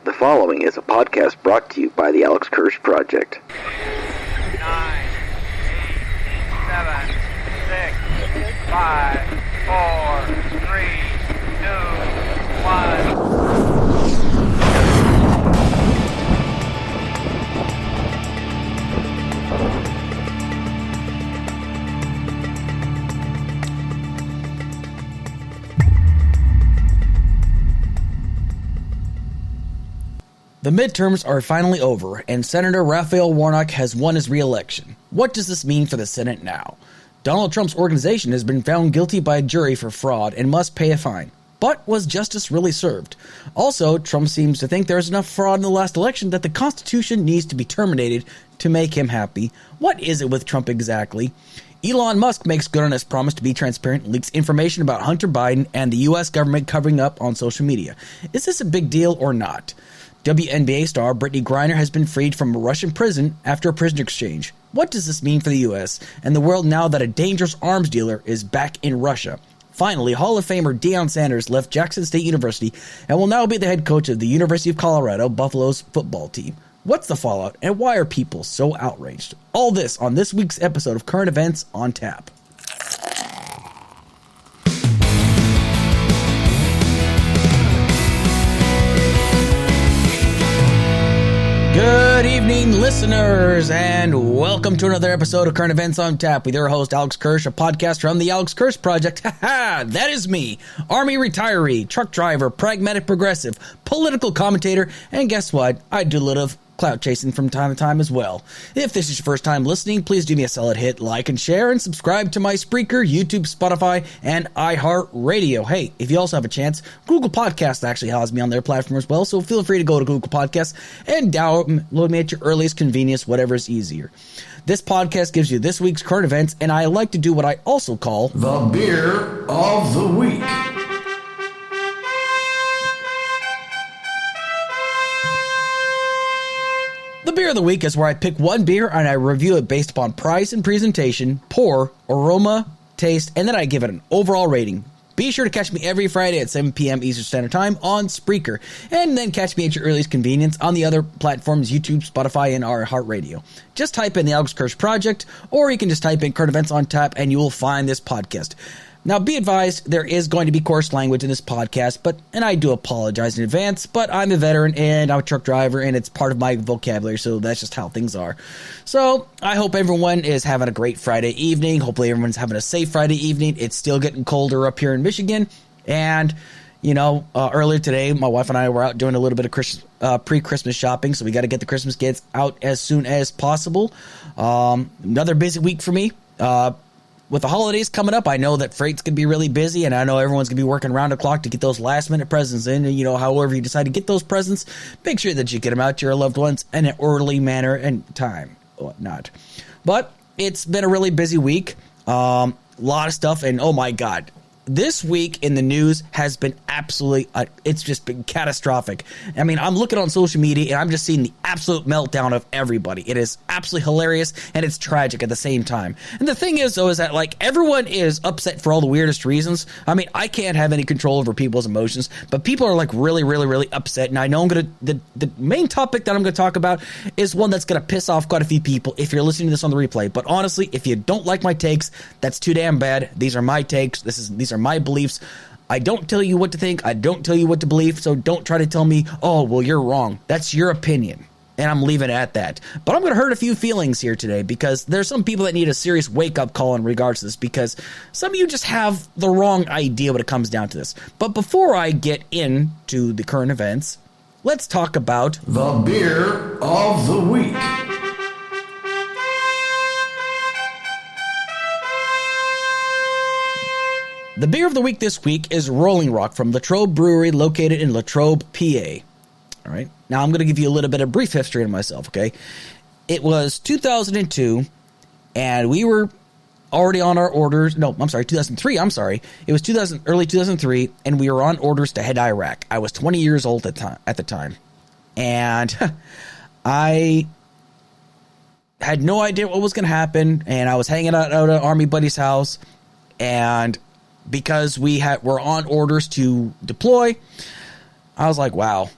The following is a podcast brought to you by the Alex Kirsch Project. 9, 8, 7, 6, 5, 4, 3, 2, 1. The midterms are finally over, and Senator Raphael Warnock has won his re-election. What does this mean for the Senate now? Donald Trump's organization has been found guilty by a jury for fraud and must pay a fine. But was justice really served? Also, Trump seems to think there's enough fraud in the last election that the Constitution needs to be terminated to make him happy. What is it with Trump exactly? Elon Musk makes good on his promise to be transparent and leaks information about Hunter Biden and the U.S. government covering up on social media. Is this a big deal or not? WNBA star Brittany Griner has been freed from a Russian prison after a prisoner exchange. What does this mean for the U.S. and the world now that a dangerous arms dealer is back in Russia? Finally, Hall of Famer Deion Sanders left Jackson State University and will now be the head coach of the University of Colorado Buffaloes football team. What's the fallout and why are people so outraged? All this on this week's episode of Current Events on Tap. Good evening, listeners, and welcome to another episode of Current Events on Tap with your host, Alex Kirsch, a podcast from the Alex Kirsch Project. That is me, Army retiree, truck driver, pragmatic progressive, political commentator, and guess what? I do a little clout chasing from time to time as well. If this is your first time listening, please do me a solid hit like and share and subscribe to my Spreaker, YouTube, Spotify, and iHeartRadio. Hey, if you also have a chance, Google Podcasts actually has me on their platform as well, so feel free to go to Google Podcasts and download me at your earliest convenience, whatever is easier. This podcast gives you this week's current events, and I like to do what I also call the Beer of the Week. The Beer of the Week is where I pick one beer and I review it based upon price and presentation, pour, aroma, taste, and then I give it an overall rating. Be sure to catch me every Friday at 7 p.m. Eastern Standard Time on Spreaker, and then catch me at your earliest convenience on the other platforms, YouTube, Spotify, and iHeartRadio. Just type in the Alex Kirsch Project, or you can just type in Current Events on Tap, and you will find this podcast. Now, be advised, there is going to be coarse language in this podcast, and I do apologize in advance, but I'm a veteran, and I'm a truck driver, and it's part of my vocabulary, so that's just how things are. So, I hope everyone is having a great Friday evening. Hopefully, everyone's having a safe Friday evening. It's still getting colder up here in Michigan, and, earlier today, my wife and I were out doing a little bit of pre-Christmas shopping, so we got to get the Christmas gifts out as soon as possible. Another busy week for me. With the holidays coming up, I know that freight's going to be really busy, and I know everyone's going to be working around the clock to get those last-minute presents in. And, however you decide to get those presents, make sure that you get them out to your loved ones in an orderly manner and time, whatnot. But it's been a really busy week. A lot of stuff, and oh my God. This week in the news has been absolutely, it's just been catastrophic. I mean, I'm looking on social media and I'm just seeing the absolute meltdown of everybody. It is absolutely hilarious and it's tragic at the same time. And the thing is, though, is that everyone is upset for all the weirdest reasons. I mean, I can't have any control over people's emotions, but people are really, really, really upset. And I know the main topic that I'm going to talk about is one that's going to piss off quite a few people if you're listening to this on the replay. But honestly, if you don't like my takes, that's too damn bad. These are my takes. These are my beliefs. I don't tell you what to think. I don't tell you what to believe. So don't try to tell me, oh, well, you're wrong. That's your opinion. And I'm leaving it at that. But I'm going to hurt a few feelings here today because there's some people that need a serious wake-up call in regards to this because some of you just have the wrong idea when it comes down to this. But before I get into the current events, let's talk about the Beer of the Week. The beer of the week this week is Rolling Rock from Latrobe Brewery located in Latrobe, PA. All right. Now, I'm going to give you a little bit of brief history on myself, okay? It was 2002, and we were already on our orders. No, I'm sorry, 2003. I'm sorry. It was early 2003, and we were on orders to head to Iraq. I was 20 years old at the time, and I had no idea what was going to happen, and I was hanging out at an Army buddy's house, and because were on orders to deploy, I was like, wow.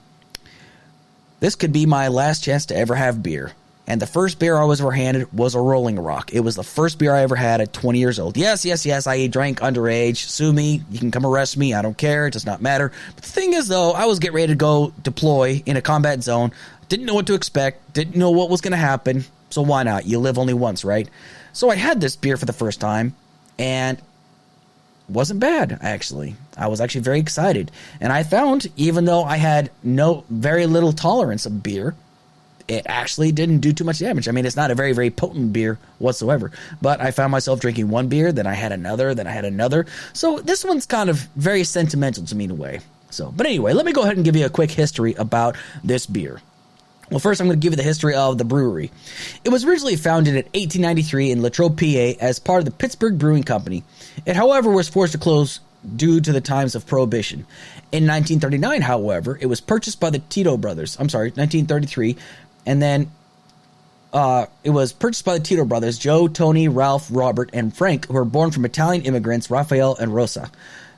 This could be my last chance to ever have beer. And the first beer I was ever handed was a Rolling Rock. It was the first beer I ever had at 20 years old. Yes, I drank underage. Sue me. You can come arrest me. I don't care. It does not matter. But the thing is, though, I was getting ready to go deploy in a combat zone. Didn't know what to expect. Didn't know what was going to happen. So why not? You live only once, right? So I had this beer for the first time, and it wasn't bad, actually. I was actually very excited. And I found, even though I had very little tolerance of beer, it actually didn't do too much damage. I mean, it's not a very, very potent beer whatsoever. But I found myself drinking one beer, then I had another, then I had another. So this one's kind of very sentimental to me in a way. But anyway, let me go ahead and give you a quick history about this beer. Well, first I'm going to give you the history of the brewery. It was originally founded in 1893 in Latrobe, PA as part of the Pittsburgh Brewing Company. It, however, was forced to close due to the times of Prohibition. In 1939, however, it was purchased by the Tito brothers. 1933. And then it was purchased by the Tito brothers, Joe, Tony, Ralph, Robert, and Frank, who were born from Italian immigrants, Raphael and Rosa.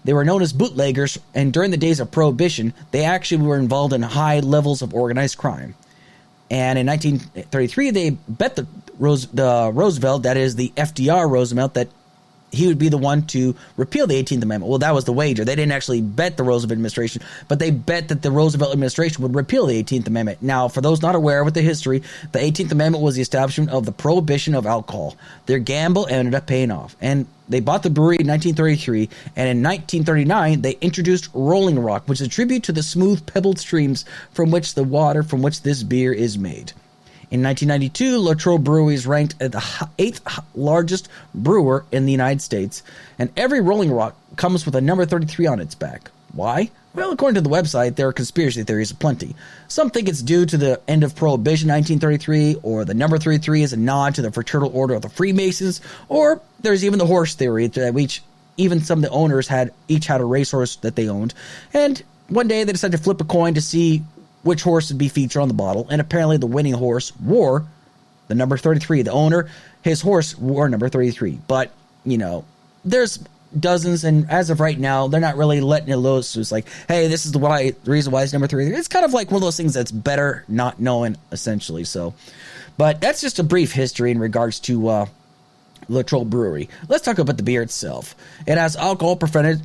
They were known as bootleggers, and during the days of Prohibition, they actually were involved in high levels of organized crime. And in 1933, they bet the Roosevelt, that is the FDR Roosevelt, that he would be the one to repeal the 18th Amendment. Well, that was the wager. They didn't actually bet the Roosevelt administration, but they bet that the Roosevelt administration would repeal the 18th Amendment. Now, for those not aware with the history, the 18th Amendment was the establishment of the prohibition of alcohol. Their gamble ended up paying off. And they bought the brewery in 1933, and in 1939, they introduced Rolling Rock, which is a tribute to the smooth, pebbled streams from which this beer is made. In 1992, Latrobe Brewery is ranked as the 8th largest brewer in the United States, and every Rolling Rock comes with a number 33 on its back. Why? Well, according to the website, there are conspiracy theories aplenty. Some think it's due to the end of Prohibition 1933, or the number 33 is a nod to the Fraternal Order of the Freemasons, or there's even the horse theory that even some of the owners each had a racehorse that they owned, and one day they decided to flip a coin to see which horse would be featured on the bottle, and apparently the winning horse wore the number 33. The owner, his horse wore number 33. But, there's dozens, and as of right now, they're not really letting it loose. It's like, hey, this is the reason why it's number 33. It's kind of like one of those things that's better not knowing, essentially. But that's just a brief history in regards to Latrobe Brewery. Let's talk about the beer itself. It has alcohol percentage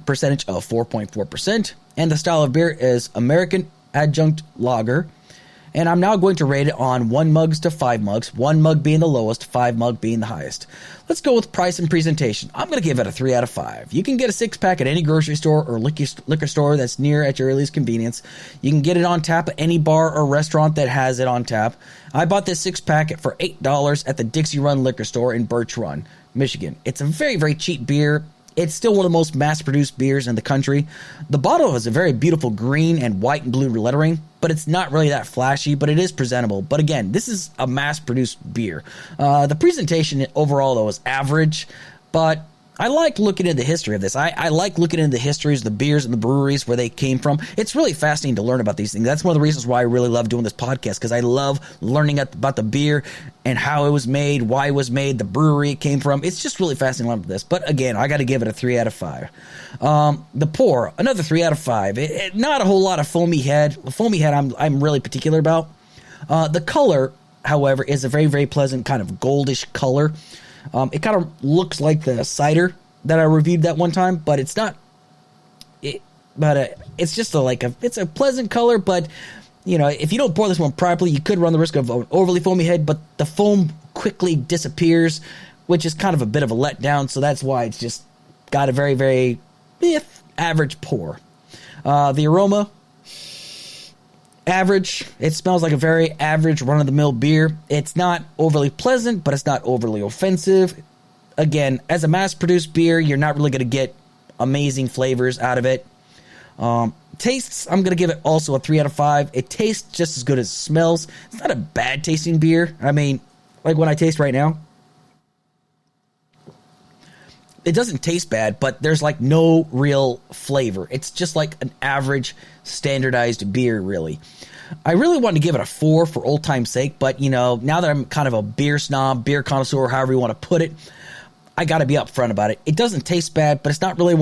of 4.4%, and the style of beer is American Adjunct Lager, and I'm now going to rate it on 1 mugs to 5 mugs, 1 mug being the lowest, 5 mug being the highest. Let's go with price and presentation. I'm going to give it a 3 out of 5. You can get a 6-pack at any grocery store or liquor store that's near at your earliest convenience. You can get it on tap at any bar or restaurant that has it on tap. I bought this 6-pack for $8 at the Dixie Run Liquor Store in Birch Run, Michigan. It's a very, very cheap beer. It's still one of the most mass-produced beers in the country. The bottle has a very beautiful green and white and blue lettering, but it's not really that flashy, but it is presentable. But again, this is a mass-produced beer. The presentation overall, though, is average, but I like looking into the history of this. I like looking into the histories of the beers and the breweries, where they came from. It's really fascinating to learn about these things. That's one of the reasons why I really love doing this podcast, because I love learning about the beer and how it was made, why it was made, the brewery it came from. It's just really fascinating to learn about this. But again, I got to give it a 3 out of 5. The pour, another 3 out of 5. Not a whole lot of foamy head. The foamy head I'm really particular about. The color, however, is a very, very pleasant kind of goldish color. It kind of looks like the cider that I reviewed that one time, but it's not. It's just it's a pleasant color. But if you don't pour this one properly, you could run the risk of an overly foamy head. But the foam quickly disappears, which is kind of a bit of a letdown. So that's why it's just got a very, very average pour. The aroma, average. It smells like a very average run-of-the-mill beer. It's not overly pleasant, but it's not overly offensive. Again, as a mass-produced beer, you're not really going to get amazing flavors out of it. Tastes, I'm going to give it also a 3 out of 5. It tastes just as good as it smells. It's not a bad-tasting beer. I mean, like when I taste right now, it doesn't taste bad, but there's no real flavor. It's just like an average standardized beer, really. I really wanted to give it a 4 for old time's sake, but now that I'm kind of a beer snob, beer connoisseur, however you want to put it, I got to be upfront about it. It doesn't taste bad, but it's not really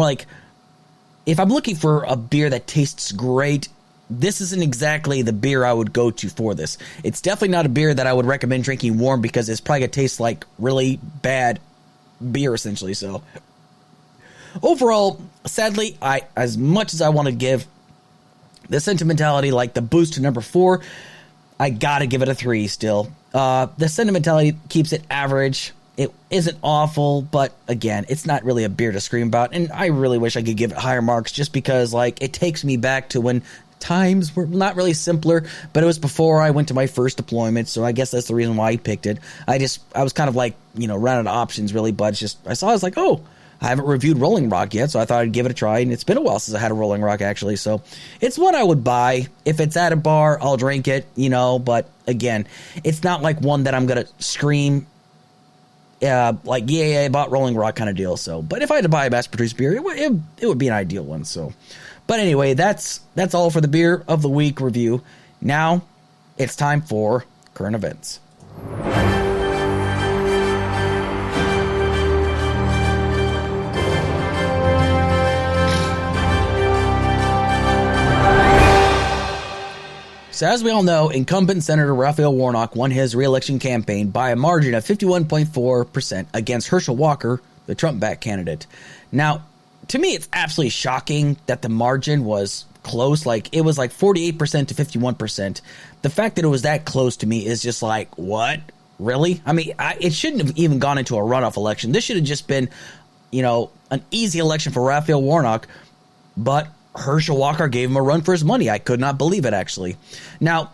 if I'm looking for a beer that tastes great, this isn't exactly the beer I would go to for this. It's definitely not a beer that I would recommend drinking warm because it's probably going to taste like really bad beer, essentially. So overall, sadly, as much as I want to give the sentimentality like the boost to number 4, I got to give it a 3 still. The sentimentality keeps it average. It isn't awful, but again, it's not really a beer to scream about, and I really wish I could give it higher marks just because, like, it takes me back to when times were not really simpler, but it was before I went to my first deployment, so I guess that's the reason why I picked it. I was kind of like, running out of options, really, but it's just, I was like, oh, I haven't reviewed Rolling Rock yet, so I thought I'd give it a try, and it's been a while since I had a Rolling Rock, actually, so it's one I would buy. If it's at a bar, I'll drink it, but again, it's not like one that I'm going to scream, like, yeah, I bought Rolling Rock kind of deal, so, but if I had to buy a mass-produced beer, it would be an ideal one, so, but anyway, that's all for the Beer of the Week review. Now, it's time for current events. So as we all know, incumbent Senator Raphael Warnock won his re-election campaign by a margin of 51.4% against Herschel Walker, the Trump-backed candidate. Now, to me, it's absolutely shocking that the margin was close. Like, it was like 48% to 51%. The fact that it was that close to me is just like, what? Really? I mean, it shouldn't have even gone into a runoff election. This should have just been, an easy election for Raphael Warnock, but Herschel Walker gave him a run for his money. I could not believe it, actually. Now,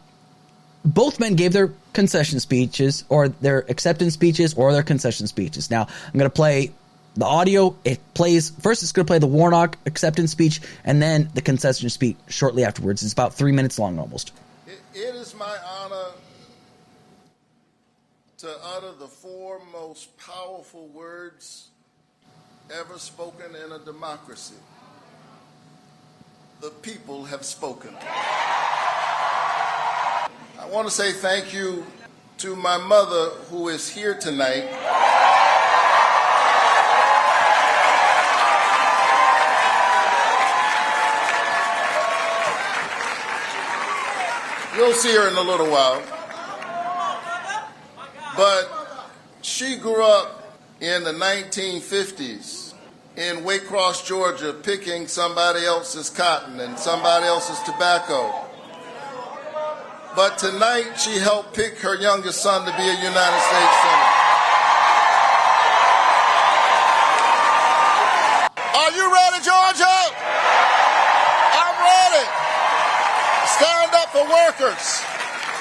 both men gave their concession speeches, or their acceptance speeches, or their concession speeches. Now, I'm going to play the audio. It plays, first it's going to play the Warnock acceptance speech, and then the concession speech shortly afterwards. It's about 3 minutes long, almost. It is my honor to utter the 4 most powerful words ever spoken in a democracy. The people have spoken. I want to say thank you to my mother, who is here tonight. You'll see her in a little while. But she grew up in the 1950s. In Waycross, Georgia, picking somebody else's cotton and somebody else's tobacco. But tonight, she helped pick her youngest son to be a United States Senator. Are you ready, Georgia? I'm ready. Stand up for workers,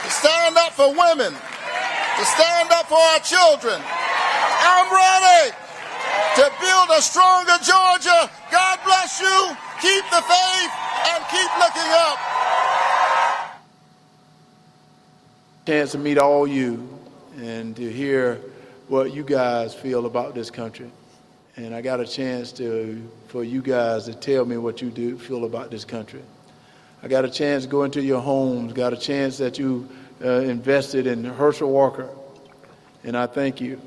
to stand up for women, to stand up for our children. I'm ready to build a stronger Georgia. God bless you. Keep the faith and keep looking up. Chance to meet all you and to hear what you guys feel about this country. And I got a chance for you guys to tell me what you do feel about this country. I got a chance to go into your homes, got a chance that you invested in Herschel Walker. And I thank you.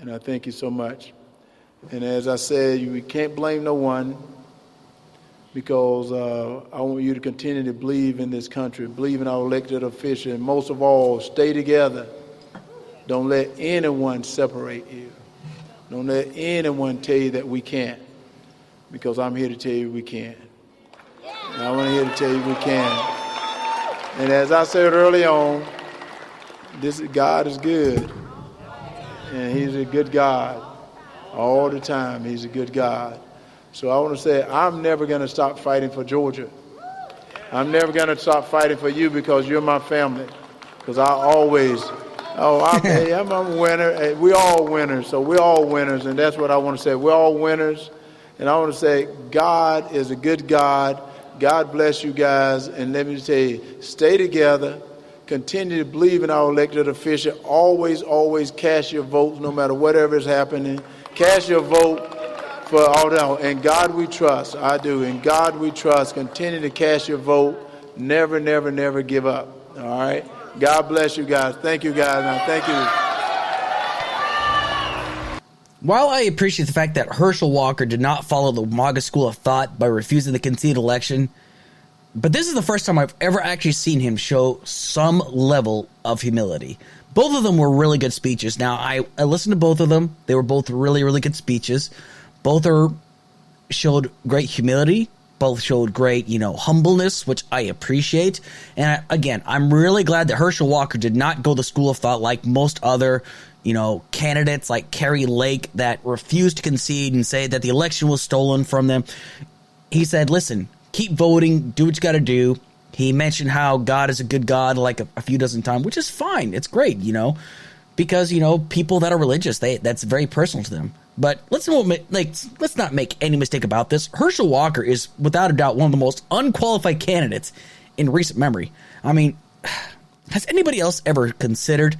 And I thank you so much. And as I said, we can't blame no one, because I want you to continue to believe in this country, believe in our elected officials, and most of all, stay together. Don't let anyone separate you. Don't let anyone tell you that we can't, because I'm here to tell you we can. And I'm here to tell you we can. And as I said early on, God is good, and He's a good God. All the time, He's a good God. So I want to say, I'm never going to stop fighting for Georgia. I'm never going to stop fighting for you, because you're my family. Because I'm a winner. We're all winners. So we're all winners. And that's what I want to say. We're all winners. And I want to say, God is a good God. God bless you guys. And let me tell you, stay together. Continue to believe in our elected official. Always, always cast your votes, no matter whatever is happening. Cast your vote for all that. In God we trust. I do. In God we trust. Continue to cast your vote. Never, never, never give up. All right? God bless you guys. Thank you, guys. Now, thank you. While I appreciate the fact that Herschel Walker did not follow the MAGA school of thought by refusing the conceded election, But this is the first time I've ever actually seen him show some level of humility. Both of them were really good speeches. Now, I listened to both of them. They were both really, really good speeches. Both showed great humility. Both showed great, humbleness, which I appreciate. And again, I'm really glad that Herschel Walker did not go the school of thought like most other, candidates like Kerry Lake that refused to concede and say that the election was stolen from them. He said, listen, keep voting, do what you got to do. He mentioned how God is a good God like a few dozen times, which is fine. It's great, because, people that are religious, that's very personal to them. But let's not make any mistake about this. Herschel Walker is, without a doubt, one of the most unqualified candidates in recent memory. I mean, has anybody else ever considered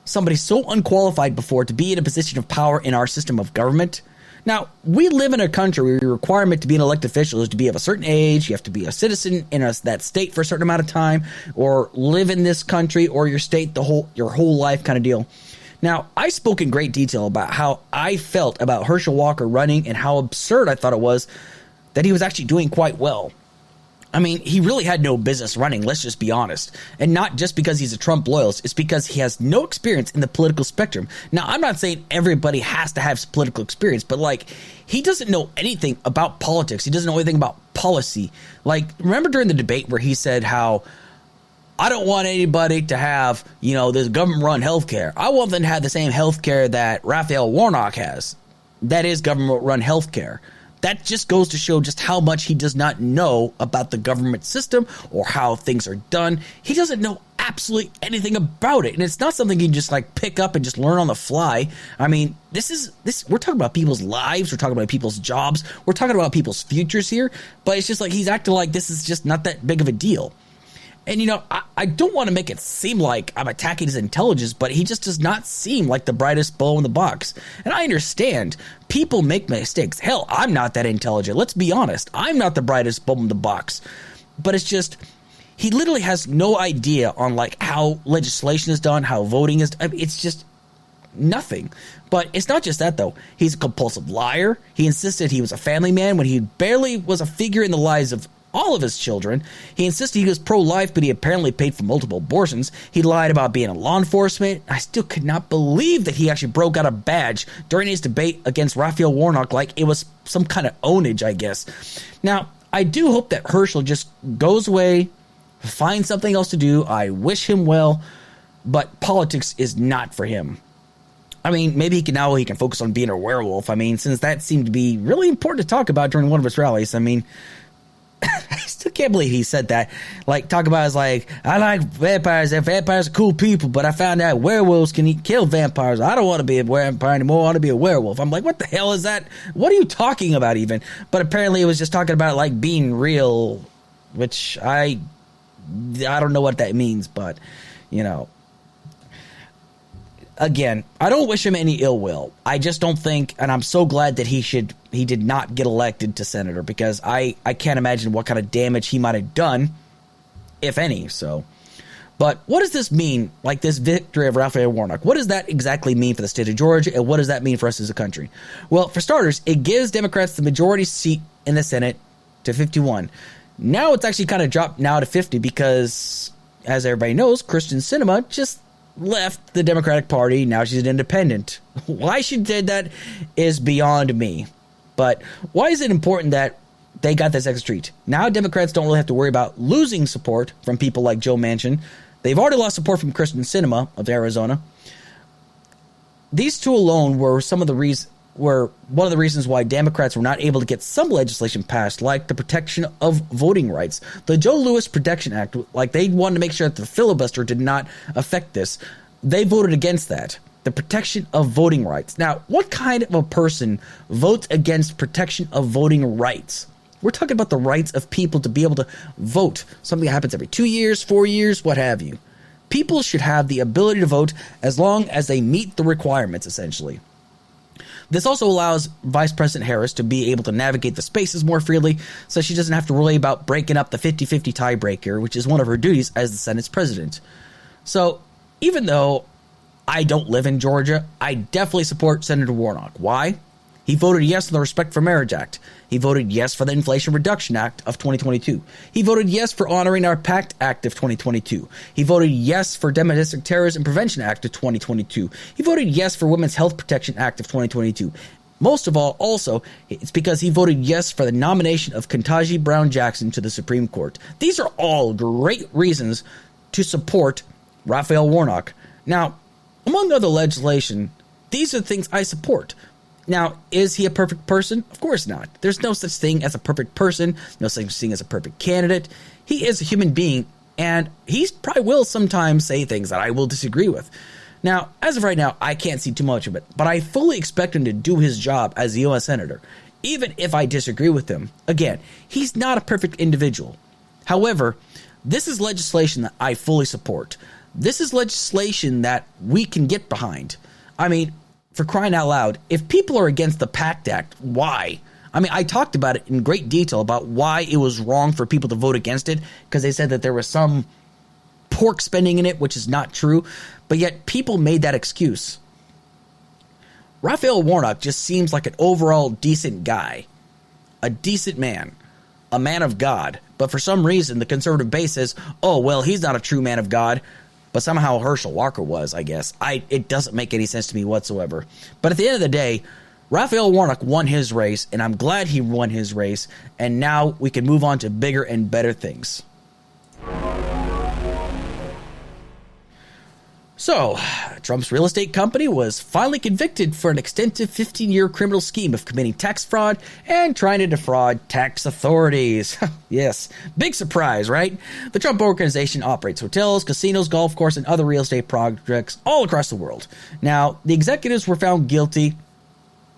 somebody so unqualified before to be in a position of power in our system of government? Now, we live in a country where the requirement to be an elected official is to be of a certain age, you have to be a citizen in that state for a certain amount of time, or live in this country or your state your whole life kind of deal. Now, I spoke in great detail about how I felt about Herschel Walker running and how absurd I thought it was that he was actually doing quite well. I mean, he really had no business running, let's just be honest. And not just because he's a Trump loyalist, it's because he has no experience in the political spectrum. Now, I'm not saying everybody has to have political experience, but he doesn't know anything about politics. He doesn't know anything about policy. Remember during the debate where he said how, I don't want anybody to have, this government-run health care. I want them to have the same health care that Raphael Warnock has. That is government-run health care. That just goes to show just how much he does not know about the government system or how things are done. He doesn't know absolutely anything about it. And it's not something you can just pick up and just learn on the fly. I mean, we're talking about people's lives. We're talking about people's jobs. We're talking about people's futures here. But it's just he's acting like this is just not that big of a deal. And, I don't want to make it seem like I'm attacking his intelligence, but he just does not seem like the brightest bulb in the box. And I understand people make mistakes. Hell, I'm not that intelligent. Let's be honest. I'm not the brightest bulb in the box. But it's just, he literally has no idea on how legislation is done, how voting is done. It's just nothing. But it's not just that, though. He's a compulsive liar. He insisted he was a family man when he barely was a figure in the lives of all of his children. He insisted he was pro-life, but he apparently paid for multiple abortions. He lied about being in law enforcement. I still could not believe that he actually broke out a badge during his debate against Raphael Warnock like it was some kind of ownage, I guess. Now, I do hope that Herschel just goes away, finds something else to do. I wish him well, but politics is not for him. I mean, maybe he can focus on being a werewolf. I mean, since that seemed to be really important to talk about during one of his rallies. I mean, I still can't believe he said that. Talk about I like vampires. Vampires are cool people, but I found out werewolves can kill vampires. I don't want to be a vampire anymore. I want to be a werewolf. I'm like, what the hell is that? What are you talking about even? But apparently it was just talking about being real, which I don't know what that means, but, Again, I don't wish him any ill will. I just don't think, and I'm so glad that he did not get elected to senator, because I can't imagine what kind of damage he might have done, if any. So, but what does this mean, this victory of Raphael Warnock? What does that exactly mean for the state of Georgia, and what does that mean for us as a country? Well, for starters, it gives Democrats the majority seat in the Senate to 51. Now it's actually kind of dropped now to 50 because, as everybody knows, Kristen Sinema just left the Democratic Party. Now she's an independent. Why she did that is beyond me. But why is it important that they got this extra treat? Now Democrats don't really have to worry about losing support from people like Joe Manchin. They've already lost support from Kristen Sinema of Arizona. These two alone were one of the reasons why Democrats were not able to get some legislation passed, like the protection of voting rights. The Joe Lewis Protection Act, they wanted to make sure that the filibuster did not affect this. They voted against that. The protection of voting rights. Now, what kind of a person votes against protection of voting rights? We're talking about the rights of people to be able to vote. Something that happens every 2 years, 4 years, what have you. People should have the ability to vote as long as they meet the requirements, essentially. This also allows Vice President Harris to be able to navigate the spaces more freely, so she doesn't have to worry about breaking up the 50-50 tiebreaker, which is one of her duties as the Senate's president. So, even though I don't live in Georgia, I definitely support Senator Warnock. Why? He voted yes on the Respect for Marriage Act. He voted yes for the Inflation Reduction Act of 2022. He voted yes for honoring our PACT Act of 2022. He voted yes for Domestic Terrorism Prevention Act of 2022. He voted yes for Women's Health Protection Act of 2022. Most of all, also, it's because he voted yes for the nomination of Ketanji Brown Jackson to the Supreme Court. These are all great reasons to support Raphael Warnock. Now, among other legislation, these are the things I support. Now, is he a perfect person? Of course not. There's no such thing as a perfect person, no such thing as a perfect candidate. He is a human being, and he probably will sometimes say things that I will disagree with. Now, as of right now, I can't see too much of it, but I fully expect him to do his job as a U.S. Senator, even if I disagree with him. Again, he's not a perfect individual. However, this is legislation that I fully support. This is legislation that we can get behind. I mean, for crying out loud, if people are against the PACT Act, why? I mean, I talked about it in great detail about why it was wrong for people to vote against it, because they said that there was some pork spending in it, which is not true, but yet people made that excuse. Raphael Warnock just seems like an overall decent guy, a decent man, a man of God, but for some reason the conservative base says, oh, well, he's not a true man of God, but somehow Herschel Walker was, I guess. It doesn't make any sense to me whatsoever. But at the end of the day, Raphael Warnock won his race, and I'm glad he won his race, and now we can move on to bigger and better things. So, Trump's real estate company was finally convicted for an extensive 15-year criminal scheme of committing tax fraud and trying to defraud tax authorities. Yes, big surprise, right? The Trump Organization operates hotels, casinos, golf courses, and other real estate projects all across the world. Now, the executives were found guilty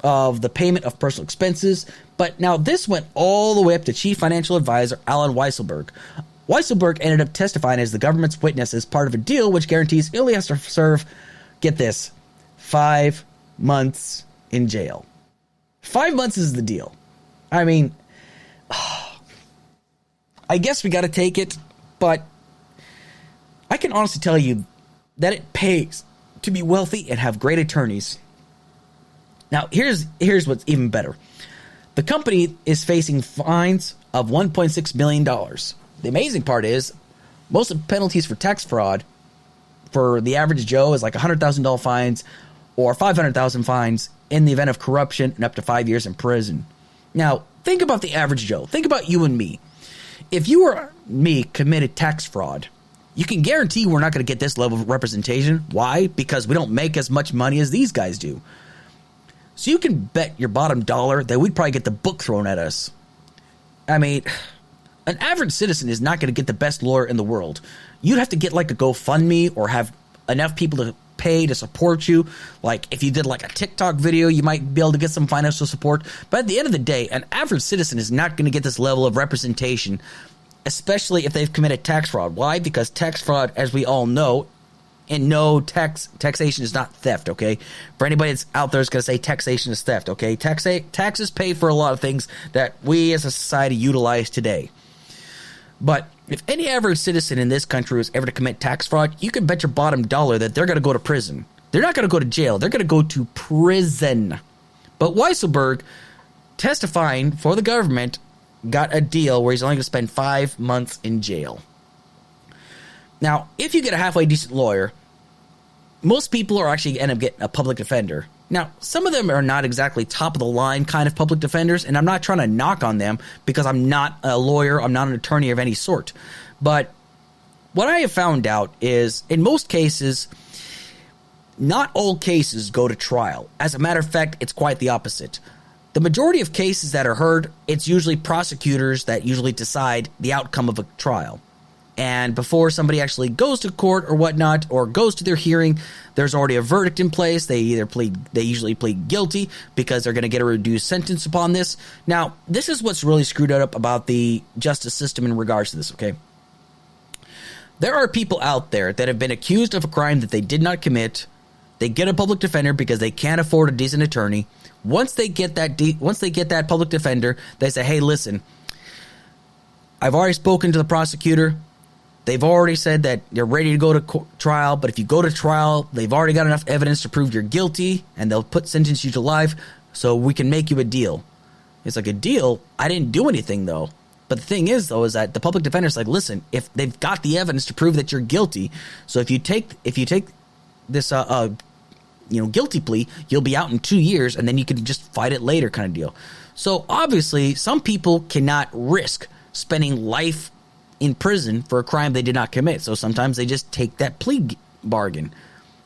of the payment of personal expenses, but now this went all the way up to Chief Financial Advisor Alan Weisselberg. Weisselberg ended up testifying as the government's witness as part of a deal which guarantees he only has to serve, get this, 5 months in jail. 5 months is the deal. I mean, I guess we got to take it, but I can honestly tell you that it pays to be wealthy and have great attorneys. Now, here's what's even better. The company is facing fines of $1.6 million. The amazing part is most of the penalties for tax fraud for the average Joe is like $100,000 fines or $500,000 fines in the event of corruption and up to 5 years in prison. Now, think about the average Joe. Think about you and me. If you or me committed tax fraud, you can guarantee we're not going to get this level of representation. Why? Because we don't make as much money as these guys do. So you can bet your bottom dollar that we'd probably get the book thrown at us. I mean, an average citizen is not going to get the best lawyer in the world. You'd have to get like a GoFundMe or have enough people to pay to support you. Like if you did like a TikTok video, you might be able to get some financial support. But at the end of the day, an average citizen is not going to get this level of representation, especially if they've committed tax fraud. Why? Because tax fraud, as we all know, and no, taxation is not theft, okay? For anybody that's out there that's going to say taxation is theft, okay? Taxes pay for a lot of things that we as a society utilize today. But if any average citizen in this country was ever to commit tax fraud, you can bet your bottom dollar that they're going to go to prison. They're not going to go to jail. They're going to go to prison. But Weisselberg, testifying for the government, got a deal where he's only going to spend 5 months in jail. Now, if you get a halfway decent lawyer, most people are actually end up getting a public defender. Now, some of them are not exactly top-of-the-line kind of public defenders, and I'm not trying to knock on them because I'm not a lawyer, I'm not an attorney of any sort. But what I have found out is, in most cases, not all cases go to trial. As a matter of fact, it's quite the opposite. The majority of cases that are heard, it's usually prosecutors that usually decide the outcome of a trial. And before somebody actually goes to court or whatnot, or goes to their hearing, there's already a verdict in place. They usually plead guilty because they're going to get a reduced sentence upon this. Now, this is what's really screwed up about the justice system in regards to this, okay? There are people out there that have been accused of a crime that they did not commit. They get a public defender because they can't afford a decent attorney. Once they get that public defender, they say, hey, listen, I've already spoken to the prosecutor. They've already said that they're ready to go to trial, but if you go to trial, they've already got enough evidence to prove you're guilty, and they'll sentence you to life. so we can make you a deal. It's like, a deal? I didn't do anything, though. But the thing is, though, is that the public defender's like, listen, if they've got the evidence to prove that you're guilty, so if you take this guilty plea, you'll be out in 2 years, and then you can just fight it later, kind of deal. So obviously, some people cannot risk spending life in prison for a crime they did not commit. So sometimes they just take that plea bargain.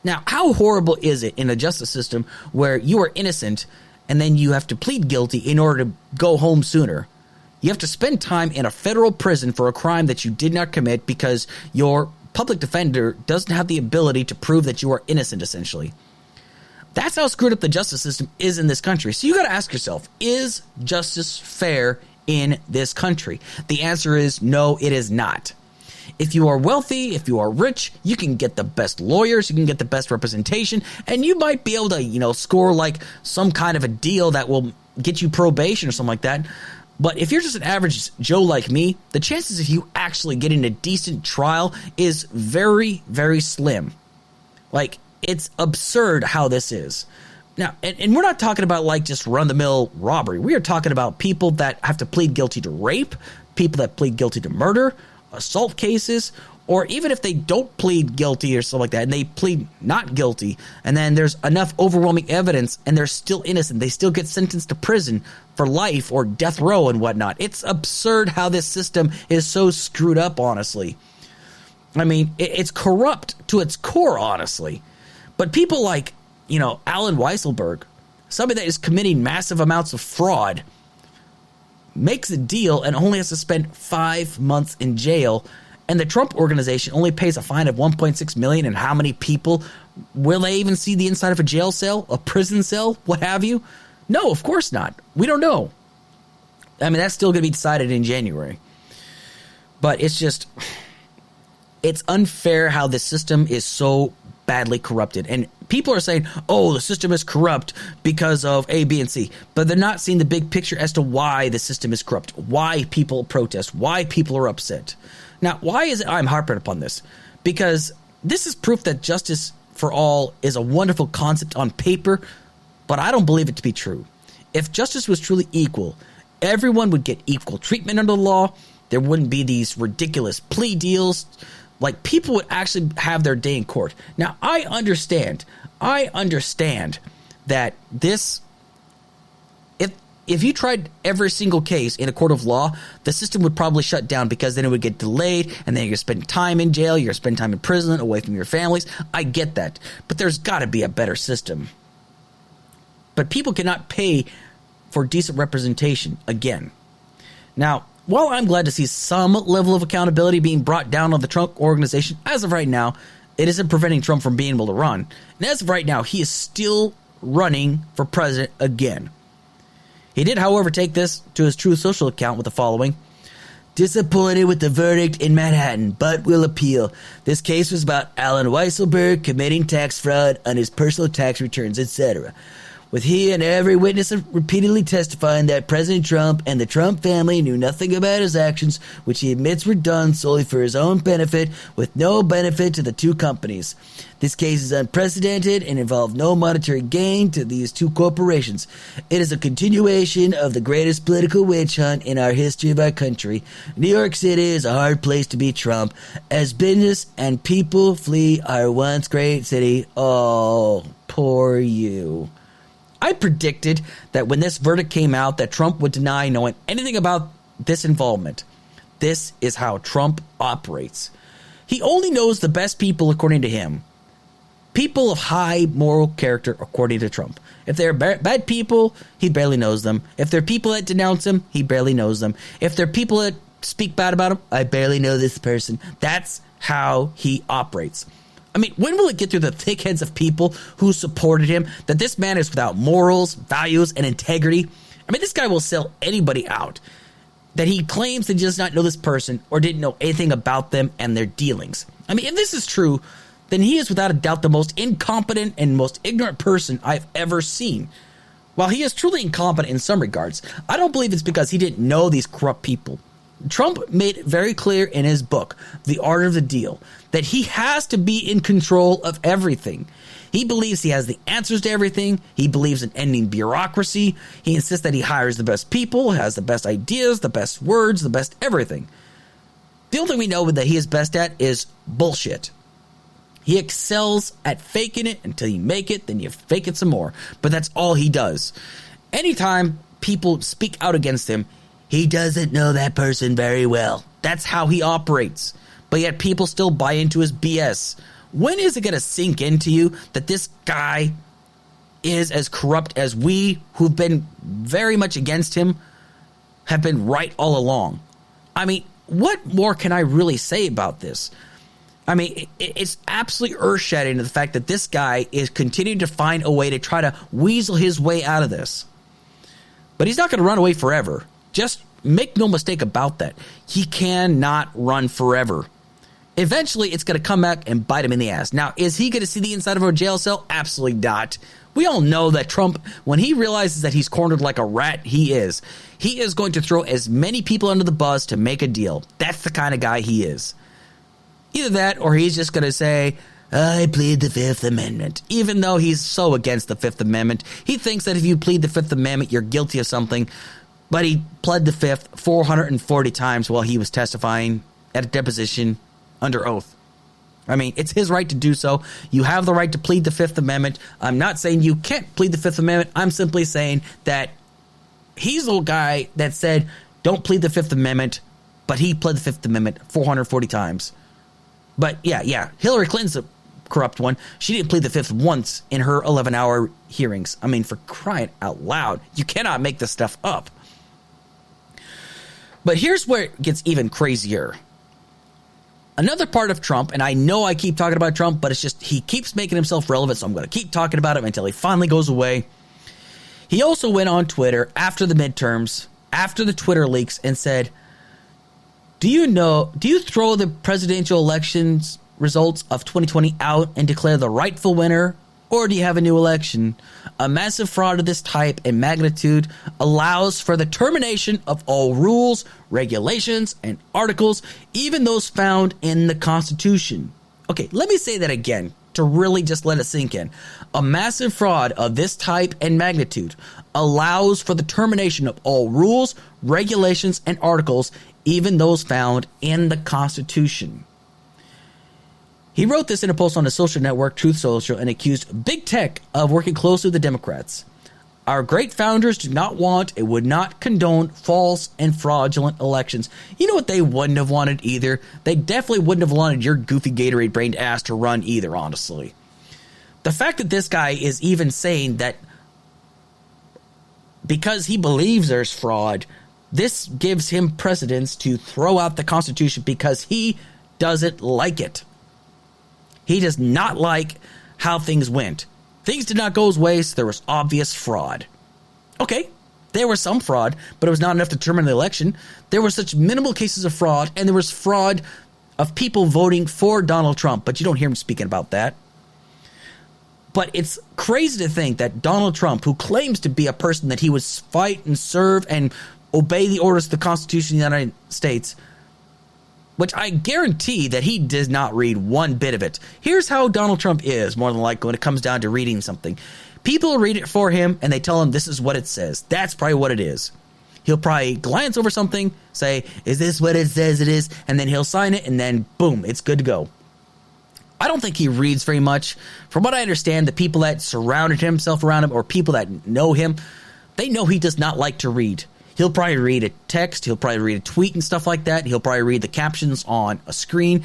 Now, how horrible is it in a justice system where you are innocent and then you have to plead guilty in order to go home sooner? You have to spend time in a federal prison for a crime that you did not commit because your public defender doesn't have the ability to prove that you are innocent, essentially. That's how screwed up the justice system is in this country. So you got to ask yourself, is justice fair in this country? The answer is no, it is not. If you are wealthy, if you are rich, you can get the best lawyers, you can get the best representation, and you might be able to, score like some kind of a deal that will get you probation or something like that. But if you're just an average Joe like me, the chances of you actually getting a decent trial is very, very slim. Like, it's absurd how this is. Now, and we're not talking about like just run-of-the-mill robbery. We are talking about people that have to plead guilty to rape, people that plead guilty to murder, assault cases, or even if they don't plead guilty or something like that, and they plead not guilty, and then there's enough overwhelming evidence and they're still innocent, they still get sentenced to prison for life or death row and whatnot. It's absurd how this system is so screwed up, honestly. I mean, it's corrupt to its core, honestly. But people like, Alan Weisselberg, somebody that is committing massive amounts of fraud, makes a deal and only has to spend 5 months in jail, and the Trump organization only pays a fine of $1.6 million, and how many people will they even see the inside of a jail cell, a prison cell, what have you? No, of course not. We don't know. I mean, that's still going to be decided in January. But it's unfair how the system is so badly corrupted. And people are saying, oh, the system is corrupt because of A, B, and C. But they're not seeing the big picture as to why the system is corrupt, why people protest, why people are upset. Now, why is it I'm harping upon this? Because this is proof that justice for all is a wonderful concept on paper, but I don't believe it to be true. If justice was truly equal, everyone would get equal treatment under the law. There wouldn't be these ridiculous plea deals. Like, people would actually have their day in court. Now, I understand that this, if you tried every single case in a court of law, the system would probably shut down because then it would get delayed, and then you're going to spend time in jail, you're going to spend time in prison, away from your families. I get that. But there's got to be a better system. But people cannot pay for decent representation again. Now, while I'm glad to see some level of accountability being brought down on the Trump organization, as of right now, it isn't preventing Trump from being able to run. And as of right now, he is still running for president again. He did, however, take this to his Truth Social account with the following: disappointed with the verdict in Manhattan, but will appeal. This case was about Alan Weisselberg committing tax fraud on his personal tax returns, etc., with he and every witness repeatedly testifying that President Trump and the Trump family knew nothing about his actions, which he admits were done solely for his own benefit, with no benefit to the two companies. This case is unprecedented and involved no monetary gain to these two corporations. It is a continuation of the greatest political witch hunt in our history of our country. New York City is a hard place to be Trump, as business and people flee our once great city. Oh, poor you. I predicted that when this verdict came out that Trump would deny knowing anything about this involvement. This is how Trump operates. He only knows the best people according to him. People of high moral character according to Trump. If they're bad people, he barely knows them. If they're people that denounce him, he barely knows them. If they're people that speak bad about him, I barely know this person. That's how he operates. I mean, when will it get through the thick heads of people who supported him that this man is without morals, values, and integrity? I mean, this guy will sell anybody out that he claims that he does not know this person or didn't know anything about them and their dealings. I mean, if this is true, then he is without a doubt the most incompetent and most ignorant person I've ever seen. While he is truly incompetent in some regards, I don't believe it's because he didn't know these corrupt people. Trump made it very clear in his book, The Art of the Deal, that he has to be in control of everything. He believes he has the answers to everything. He believes in ending bureaucracy. He insists that he hires the best people, has the best ideas, the best words, the best everything. The only thing we know that he is best at is bullshit. He excels at faking it until you make it, then you fake it some more. But that's all he does. Anytime people speak out against him, he doesn't know that person very well. That's how he operates. But yet people still buy into his BS. When is it going to sink into you that this guy is as corrupt as we, who've been very much against him, have been right all along? I mean, what more can I really say about this? I mean, it's absolutely earth-shattering the fact that this guy is continuing to find a way to try to weasel his way out of this. But he's not going to run away forever. Just make no mistake about that. He cannot run forever. Eventually, it's going to come back and bite him in the ass. Now, is he going to see the inside of a jail cell? Absolutely not. We all know that Trump, when he realizes that he's cornered like a rat, he is going to throw as many people under the bus to make a deal. That's the kind of guy he is. Either that, or he's just going to say, I plead the Fifth Amendment. Even though he's so against the Fifth Amendment, he thinks that if you plead the Fifth Amendment, you're guilty of something. But he pled the Fifth 440 times while he was testifying at a deposition under oath. I mean, it's his right to do so. You have the right to plead the Fifth Amendment. I'm not saying you can't plead the Fifth Amendment. I'm simply saying that he's the guy that said, don't plead the Fifth Amendment, but he pled the Fifth Amendment 440 times. But yeah, Hillary Clinton's a corrupt one. She didn't plead the Fifth once in her 11-hour hearings. I mean, for crying out loud, you cannot make this stuff up. But here's where it gets even crazier. Another part of Trump, and I know I keep talking about Trump, but it's just he keeps making himself relevant, so I'm going to keep talking about him until he finally goes away. He also went on Twitter after the midterms, after the Twitter leaks, and said, do you throw the presidential elections results of 2020 out and declare the rightful winner, or do you have a new election? A massive fraud of this type and magnitude allows for the termination of all rules, regulations, and articles, even those found in the Constitution. Okay, let me say that again to really just let it sink in. A massive fraud of this type and magnitude allows for the termination of all rules, regulations, and articles, even those found in the Constitution. He wrote this in a post on the social network Truth Social and accused Big Tech of working closely with the Democrats. Our great founders do not want and would not condone false and fraudulent elections. You know what they wouldn't have wanted either? They definitely wouldn't have wanted your goofy Gatorade-brained ass to run either, honestly. The fact that this guy is even saying that because he believes there's fraud, this gives him precedence to throw out the Constitution because he doesn't like it. He does not like how things went. Things did not go his way, so there was obvious fraud. Okay, there was some fraud, but it was not enough to determine the election. There were such minimal cases of fraud, and there was fraud of people voting for Donald Trump, but you don't hear him speaking about that. But it's crazy to think that Donald Trump, who claims to be a person that he would fight and serve and obey the orders of the Constitution of the United States, which I guarantee that he does not read one bit of it. Here's how Donald Trump is, more than likely, when it comes down to reading something. People read it for him, and they tell him this is what it says. That's probably what it is. He'll probably glance over something, say, is this what it says it is? And then he'll sign it, and then, boom, it's good to go. I don't think he reads very much. From what I understand, the people that surrounded himself around him, or people that know him, they know he does not like to read. He'll probably read a text, he'll probably read a tweet and stuff like that, he'll probably read the captions on a screen,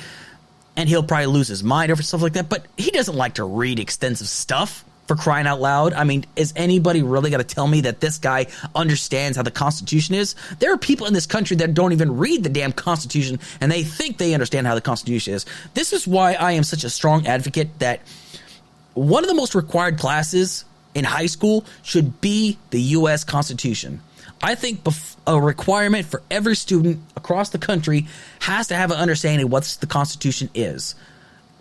and he'll probably lose his mind over stuff like that, but he doesn't like to read extensive stuff, for crying out loud. I mean, is anybody really going to tell me that this guy understands how the Constitution is? There are people in this country that don't even read the damn Constitution, and they think they understand how the Constitution is. This is why I am such a strong advocate that one of the most required classes in high school should be the U.S. Constitution. I think a requirement for every student across the country has to have an understanding of what the Constitution is.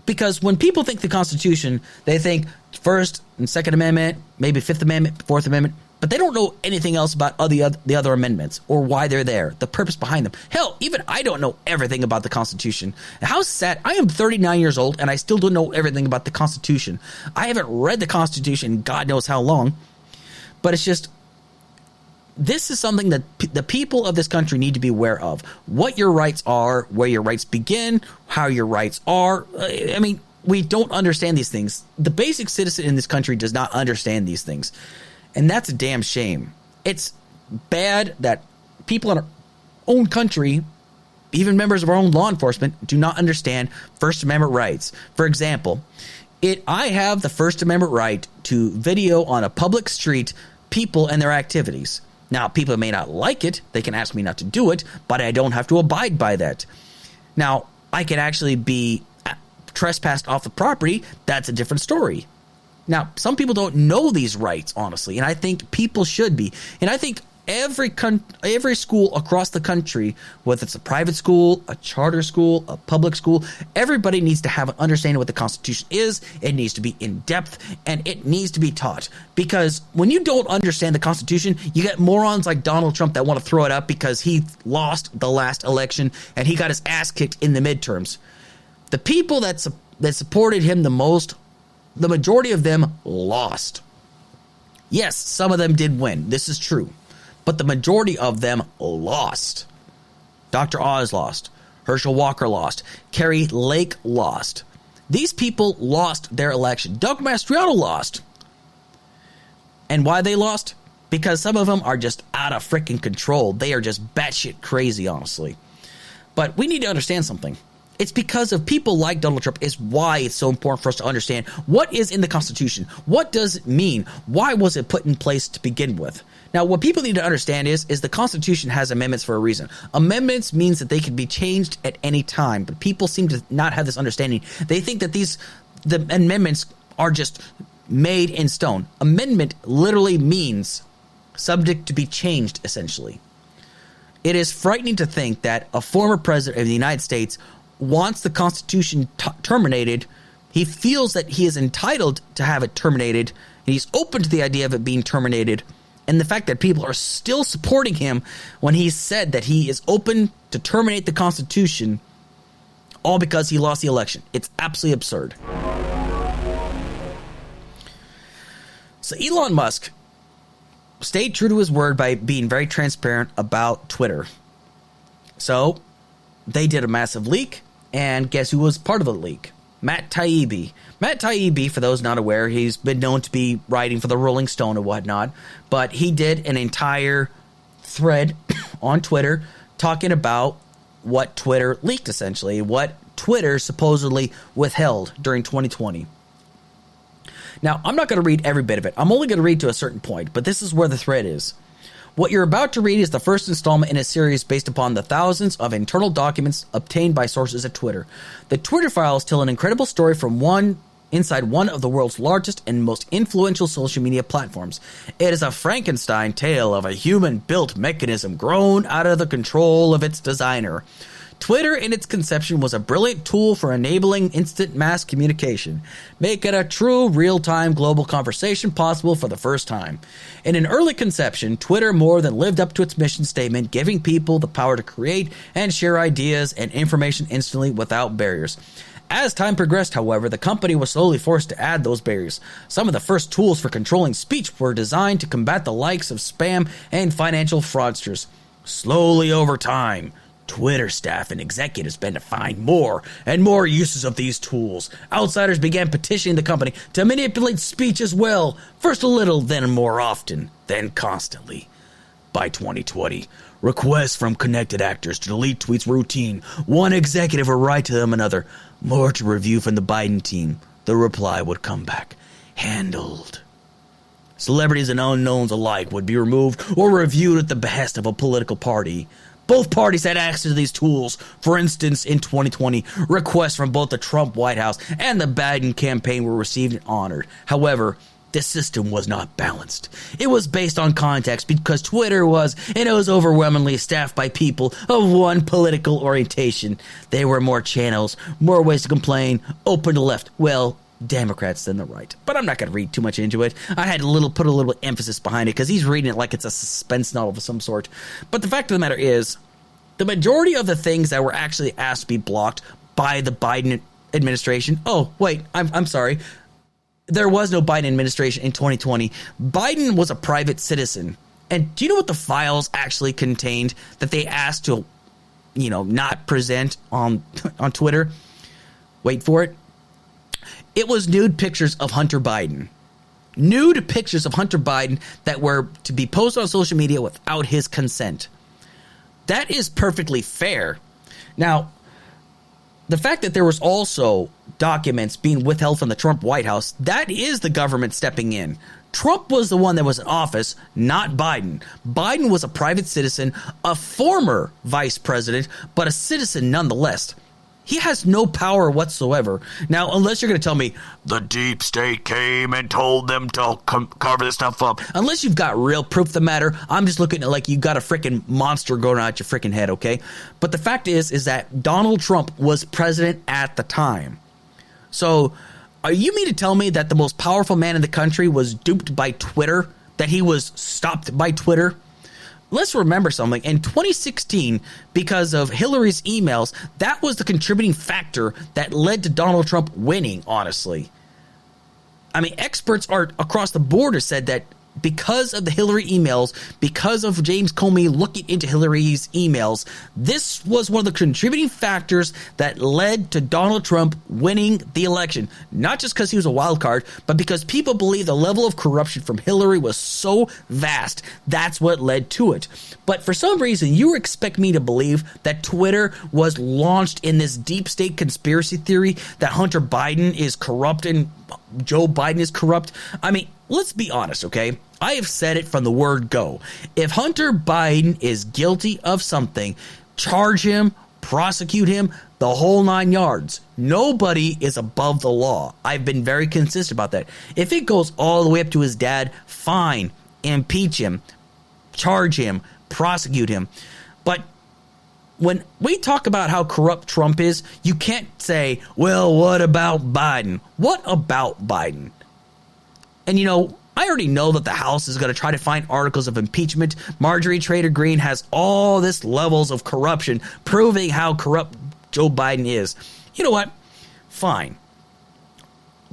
Because when people think the Constitution, they think First and Second Amendment, maybe Fifth Amendment, Fourth Amendment. But they don't know anything else about the other amendments or why they're there, the purpose behind them. Hell, even I don't know everything about the Constitution. How sad. I am 39 years old and I still don't know everything about the Constitution. I haven't read the Constitution in God knows how long. But it's just, this is something that the people of this country need to be aware of. What your rights are, where your rights begin, how your rights are. I mean, we don't understand these things. The basic citizen in this country does not understand these things. And that's a damn shame. It's bad that people in our own country, even members of our own law enforcement, do not understand First Amendment rights. For example, I have the First Amendment right to video on a public street people and their activities. Now, people may not like it. They can ask me not to do it, but I don't have to abide by that. Now, I can actually be trespassed off the property. That's a different story. Now, some people don't know these rights, honestly, and I think people should be. And I think every school across the country, whether it's a private school, a charter school, a public school, everybody needs to have an understanding of what the Constitution is. It needs to be in depth, and it needs to be taught. Because when you don't understand the Constitution, you get morons like Donald Trump that want to throw it up because he lost the last election and he got his ass kicked in the midterms. The people that supported him the most, the majority of them lost. Yes, some of them did win. This is true. But the majority of them lost. Dr. Oz lost. Herschel Walker lost. Carrie Lake lost. These people lost their election. Doug Mastriano lost. And why they lost? Because some of them are just out of freaking control. They are just batshit crazy, honestly. But we need to understand something. It's because of people like Donald Trump is why it's so important for us to understand what is in the Constitution. What does it mean? Why was it put in place to begin with? Now, what people need to understand is the Constitution has amendments for a reason. Amendments means that they can be changed at any time, but people seem to not have this understanding. They think that the amendments are just made in stone. Amendment literally means subject to be changed, essentially. It is frightening to think that a former president of the United States wants the Constitution terminated. He feels that he is entitled to have it terminated, and he's open to the idea of it being terminated. And the fact that people are still supporting him when he said that he is open to terminate the Constitution, all because he lost the election. It's absolutely absurd. So Elon Musk stayed true to his word by being very transparent about Twitter. So they did a massive leak, and guess who was part of the leak? Matt Taibbi. Matt Taibbi, for those not aware, he's been known to be writing for the Rolling Stone and whatnot, but he did an entire thread on Twitter talking about what Twitter leaked, essentially, what Twitter supposedly withheld during 2020. Now, I'm not going to read every bit of it. I'm only going to read to a certain point, but this is where the thread is. What you're about to read is the first installment in a series based upon the thousands of internal documents obtained by sources at Twitter. The Twitter files tell an incredible story from inside one of the world's largest and most influential social media platforms. It is a Frankenstein tale of a human-built mechanism grown out of the control of its designer. Twitter, in its conception, was a brilliant tool for enabling instant mass communication, making a true real-time global conversation possible for the first time. In an early conception, Twitter more than lived up to its mission statement, giving people the power to create and share ideas and information instantly without barriers. As time progressed, however, the company was slowly forced to add those barriers. Some of the first tools for controlling speech were designed to combat the likes of spam and financial fraudsters. Slowly over time, Twitter staff and executives began to find more and more uses of these tools. Outsiders began petitioning the company to manipulate speech as well, first a little, then more often, then constantly. By 2020, requests from connected actors to delete tweets were routine. One executive would write to them, another, more to review from the Biden team. The reply would come back, handled. Celebrities and unknowns alike would be removed or reviewed at the behest of a political party. Both parties had access to these tools. For instance, in 2020, requests from both the Trump White House and the Biden campaign were received and honored. However, the system was not balanced. It was based on context because Twitter was overwhelmingly staffed by people of one political orientation. There were more channels, more ways to complain, open to left. Well, Democrats than the right. But I'm not going to read too much into it. I had put a little emphasis behind it because he's reading it like it's a suspense novel of some sort. But the fact of the matter is, the majority of the things that were actually asked to be blocked by the Biden administration. Oh, wait, I'm sorry. There was no Biden administration in 2020. Biden was a private citizen. And do you know what the files actually contained that they asked to, not present on Twitter? Wait for it. It was nude pictures of Hunter Biden. Nude pictures of Hunter Biden that were to be posted on social media without his consent. That is perfectly fair. Now, the fact that there was also documents being withheld from the Trump White House, that is the government stepping in. Trump was the one that was in office, not Biden. Biden was a private citizen, a former vice president, but a citizen nonetheless. He has no power whatsoever. Now, unless you're going to tell me the deep state came and told them to cover this stuff up. Unless you've got real proof of the matter, I'm just looking at it like you got a freaking monster going out your freaking head, okay? But the fact is that Donald Trump was president at the time. So, are you mean to tell me that the most powerful man in the country was duped by Twitter? That he was stopped by Twitter? Let's remember something. In 2016, because of Hillary's emails, that was the contributing factor that led to Donald Trump winning, honestly. I mean, experts across the board have said that because of the Hillary emails, because of James Comey looking into Hillary's emails, this was one of the contributing factors that led to Donald Trump winning the election. Not just because he was a wild card, but because people believe the level of corruption from Hillary was so vast. That's what led to it. But for some reason, you expect me to believe that Twitter was launched in this deep state conspiracy theory that Hunter Biden is corrupt and Joe Biden is corrupt. I mean, let's be honest, okay? I have said it from the word go. If Hunter Biden is guilty of something, charge him, prosecute him, the whole 9 yards. Nobody is above the law. I've been very consistent about that. If it goes all the way up to his dad, fine, impeach him, charge him, prosecute him. But when we talk about how corrupt Trump is, you can't say, well, what about Biden? What about Biden? And, I already know that the House is going to try to find articles of impeachment. Marjorie Taylor Greene has all this levels of corruption proving how corrupt Joe Biden is. You know what? Fine.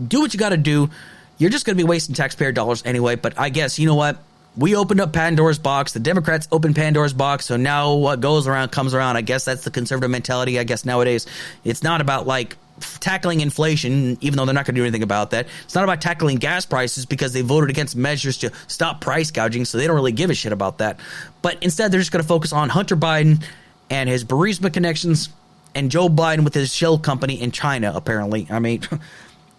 Do what you got to do. You're just going to be wasting taxpayer dollars anyway. But I guess, you know what? We opened up Pandora's box. The Democrats opened Pandora's box. So now what goes around comes around. I guess that's the conservative mentality. I guess nowadays it's not about tackling inflation, even though they're not going to do anything about that. It's not about tackling gas prices because they voted against measures to stop price gouging, so they don't really give a shit about that. But instead, they're just going to focus on Hunter Biden and his Burisma connections and Joe Biden with his shell company in China, apparently. I mean,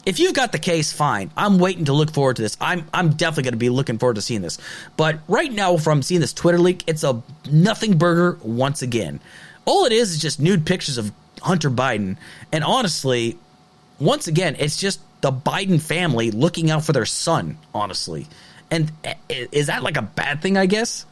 if you've got the case, fine. I'm waiting to look forward to this. I'm definitely going to be looking forward to seeing this. But right now, from seeing this Twitter leak, it's a nothing burger once again. All it is just nude pictures of Hunter Biden. And honestly, once again, it's just the Biden family looking out for their son, honestly. And is that like a bad thing, I guess?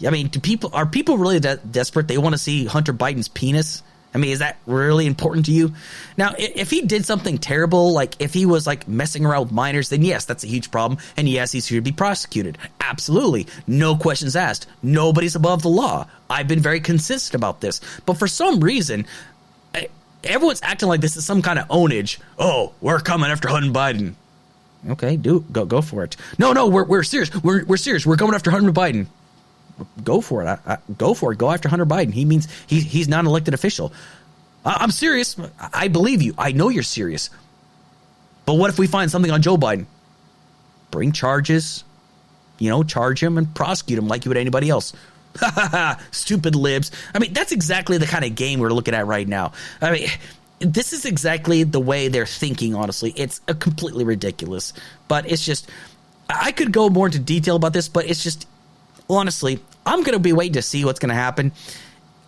I mean, are people really that desperate? They want to see Hunter Biden's penis? I mean, is that really important to you? Now, if he did something terrible, like if he was messing around with minors, then yes, that's a huge problem. And yes, he should be prosecuted. Absolutely. No questions asked. Nobody's above the law. I've been very consistent about this. But for some reason, everyone's acting like this is some kind of ownage. Oh, we're coming after Hunter Biden. Okay, go for it. No, we're serious. We're serious. We're going after Hunter Biden. Go for it. Go for it. Go after Hunter Biden. He means he's not an elected official. I'm serious. I believe you. I know you're serious. But what if we find something on Joe Biden? Bring charges. Charge him and prosecute him like you would anybody else. Stupid libs. I mean, that's exactly the kind of game we're looking at right now. I mean, this is exactly the way they're thinking, honestly. It's completely ridiculous. But it's just, I could go more into detail about this, but it's just, honestly, I'm going to be waiting to see what's going to happen.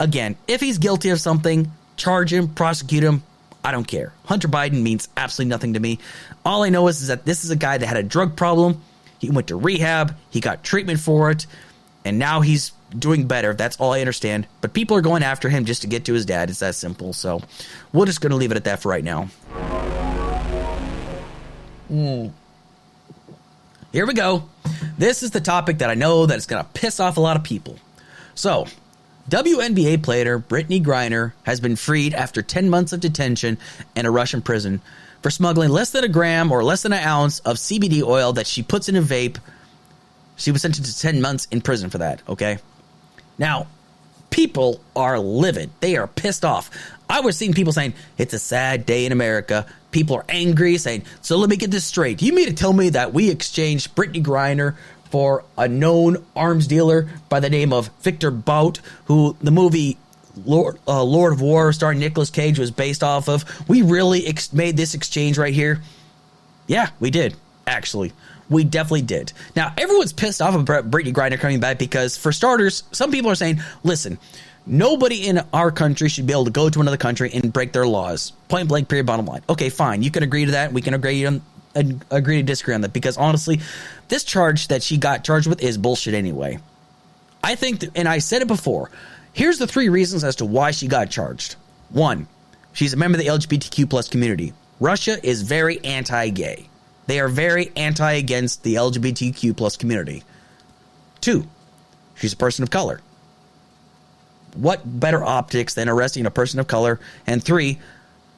Again, if he's guilty of something, charge him, prosecute him. I don't care. Hunter Biden means absolutely nothing to me. All I know is that this is a guy that had a drug problem. He went to rehab. He got treatment for it. And now he's doing better. That's all I understand. But people are going after him just to get to his dad. It's that simple. So we're just going to leave it at that for right now. Here we go. This is the topic that I know that it's going to piss off a lot of people. So, WNBA player Brittany Griner has been freed after 10 months of detention in a Russian prison for smuggling less than a gram or less than an ounce of CBD oil that she puts in a vape. She was sentenced to 10 months in prison for that, okay? Now, people are livid. They are pissed off. I was seeing people saying, it's a sad day in America. People are angry, saying, so let me get this straight. You mean to tell me that we exchanged Brittany Griner for a known arms dealer by the name of Victor Bout, who the movie Lord of War starring Nicolas Cage was based off of? We really made this exchange right here? Yeah, we did, actually. We definitely did. Now, everyone's pissed off about Brittany Griner coming back because, for starters, some people are saying, listen, nobody in our country should be able to go to another country and break their laws. Point blank, period, bottom line. Okay, fine. You can agree to that. We can agree to disagree on that because, honestly, this charge that she got charged with is bullshit anyway. I think, and I said it before, here's the 3 reasons as to why she got charged. 1, she's a member of the LGBTQ plus community. Russia is very anti-gay. They are very against the LGBTQ plus community. 2, she's a person of color. What better optics than arresting a person of color? And 3,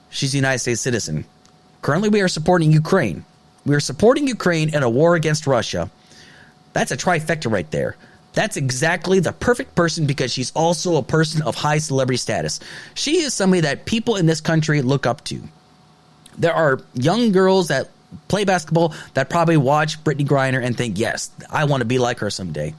she's a United States citizen. Currently, we are supporting Ukraine. We are supporting Ukraine in a war against Russia. That's a trifecta right there. That's exactly the perfect person because she's also a person of high celebrity status. She is somebody that people in this country look up to. There are young girls that play basketball that probably watch Brittany Griner and think, yes, I want to be like her someday.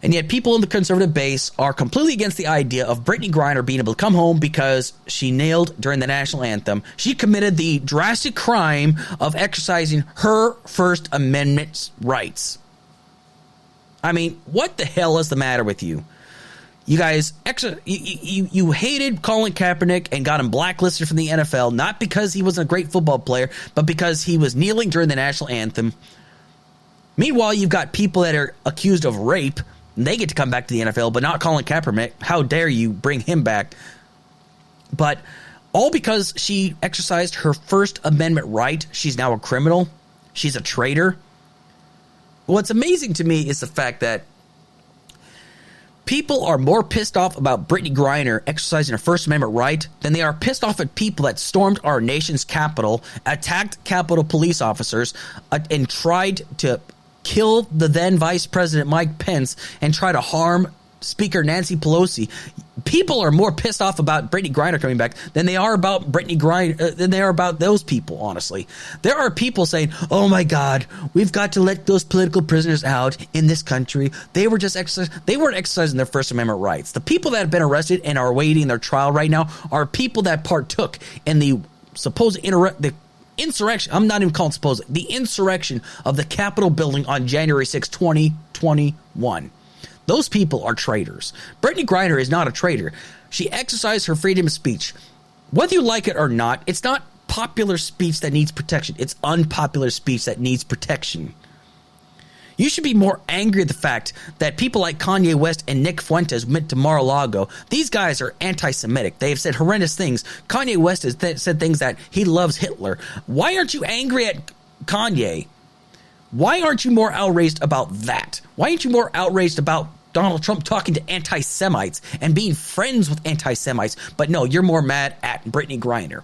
And yet people in the conservative base are completely against the idea of Brittany Griner being able to come home because she nailed during the national anthem. She committed the drastic crime of exercising her First Amendment rights. I mean, what the hell is the matter with you? You guys, you hated Colin Kaepernick and got him blacklisted from the NFL, not because he wasn't a great football player, but because he was kneeling during the national anthem. Meanwhile, you've got people that are accused of rape, and they get to come back to the NFL, but not Colin Kaepernick. How dare you bring him back? But all because she exercised her First Amendment right, she's now a criminal. She's a traitor. What's amazing to me is the fact that people are more pissed off about Brittany Griner exercising her First Amendment right than they are pissed off at people that stormed our nation's capital, attacked Capitol police officers, and tried to kill the then Vice President Mike Pence and try to harm Speaker Nancy Pelosi. People are more pissed off about Brittany Griner coming back than they are about Brittany Griner, than they are about those people, honestly. There are people saying, oh my God, we've got to let those political prisoners out in this country. They weren't exercising their First Amendment rights. The people that have been arrested and are awaiting their trial right now are people that partook in the supposed insurrection. I'm not even calling it supposed. The insurrection of the Capitol building on January 6, 2021. Those people are traitors. Brittany Griner is not a traitor. She exercised her freedom of speech. Whether you like it or not, it's not popular speech that needs protection. It's unpopular speech that needs protection. You should be more angry at the fact that people like Kanye West and Nick Fuentes went to Mar-a-Lago. These guys are anti-Semitic. They have said horrendous things. Kanye West has said things that he loves Hitler. Why aren't you angry at Kanye? Why aren't you more outraged about that? Why aren't you more outraged about Donald Trump talking to anti-Semites and being friends with anti-Semites? But no, you're more mad at Brittany Griner.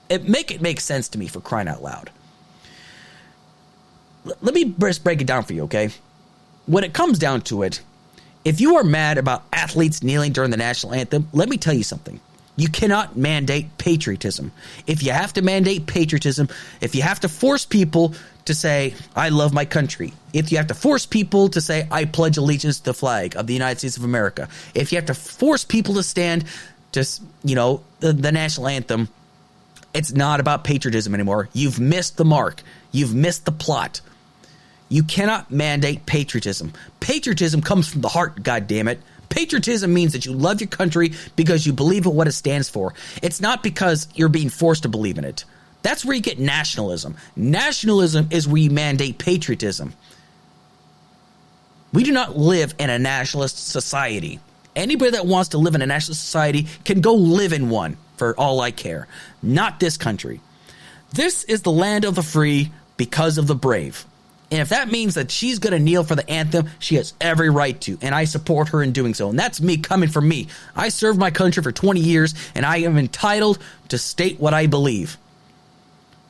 It makes sense to me, for crying out loud. Let me just break it down for you, okay? When it comes down to it, if you are mad about athletes kneeling during the national anthem, let me tell you something. You cannot mandate patriotism. If you have to mandate patriotism, if you have to force people to say, I love my country, if you have to force people to say, I pledge allegiance to the flag of the United States of America, if you have to force people to stand to, the national anthem, it's not about patriotism anymore. You've missed the mark. You've missed the plot. You cannot mandate patriotism. Patriotism comes from the heart, goddammit. Patriotism means that you love your country because you believe in what it stands for. It's not because you're being forced to believe in it. That's where you get nationalism. Nationalism is where you mandate patriotism. We do not live in a nationalist society. Anybody that wants to live in a nationalist society can go live in one, for all I care. Not this country. This is the land of the free, because of the brave. And if that means that she's going to kneel for the anthem, she has every right to. And I support her in doing so. And that's me coming from me. I served my country for 20 years, and I am entitled to state what I believe.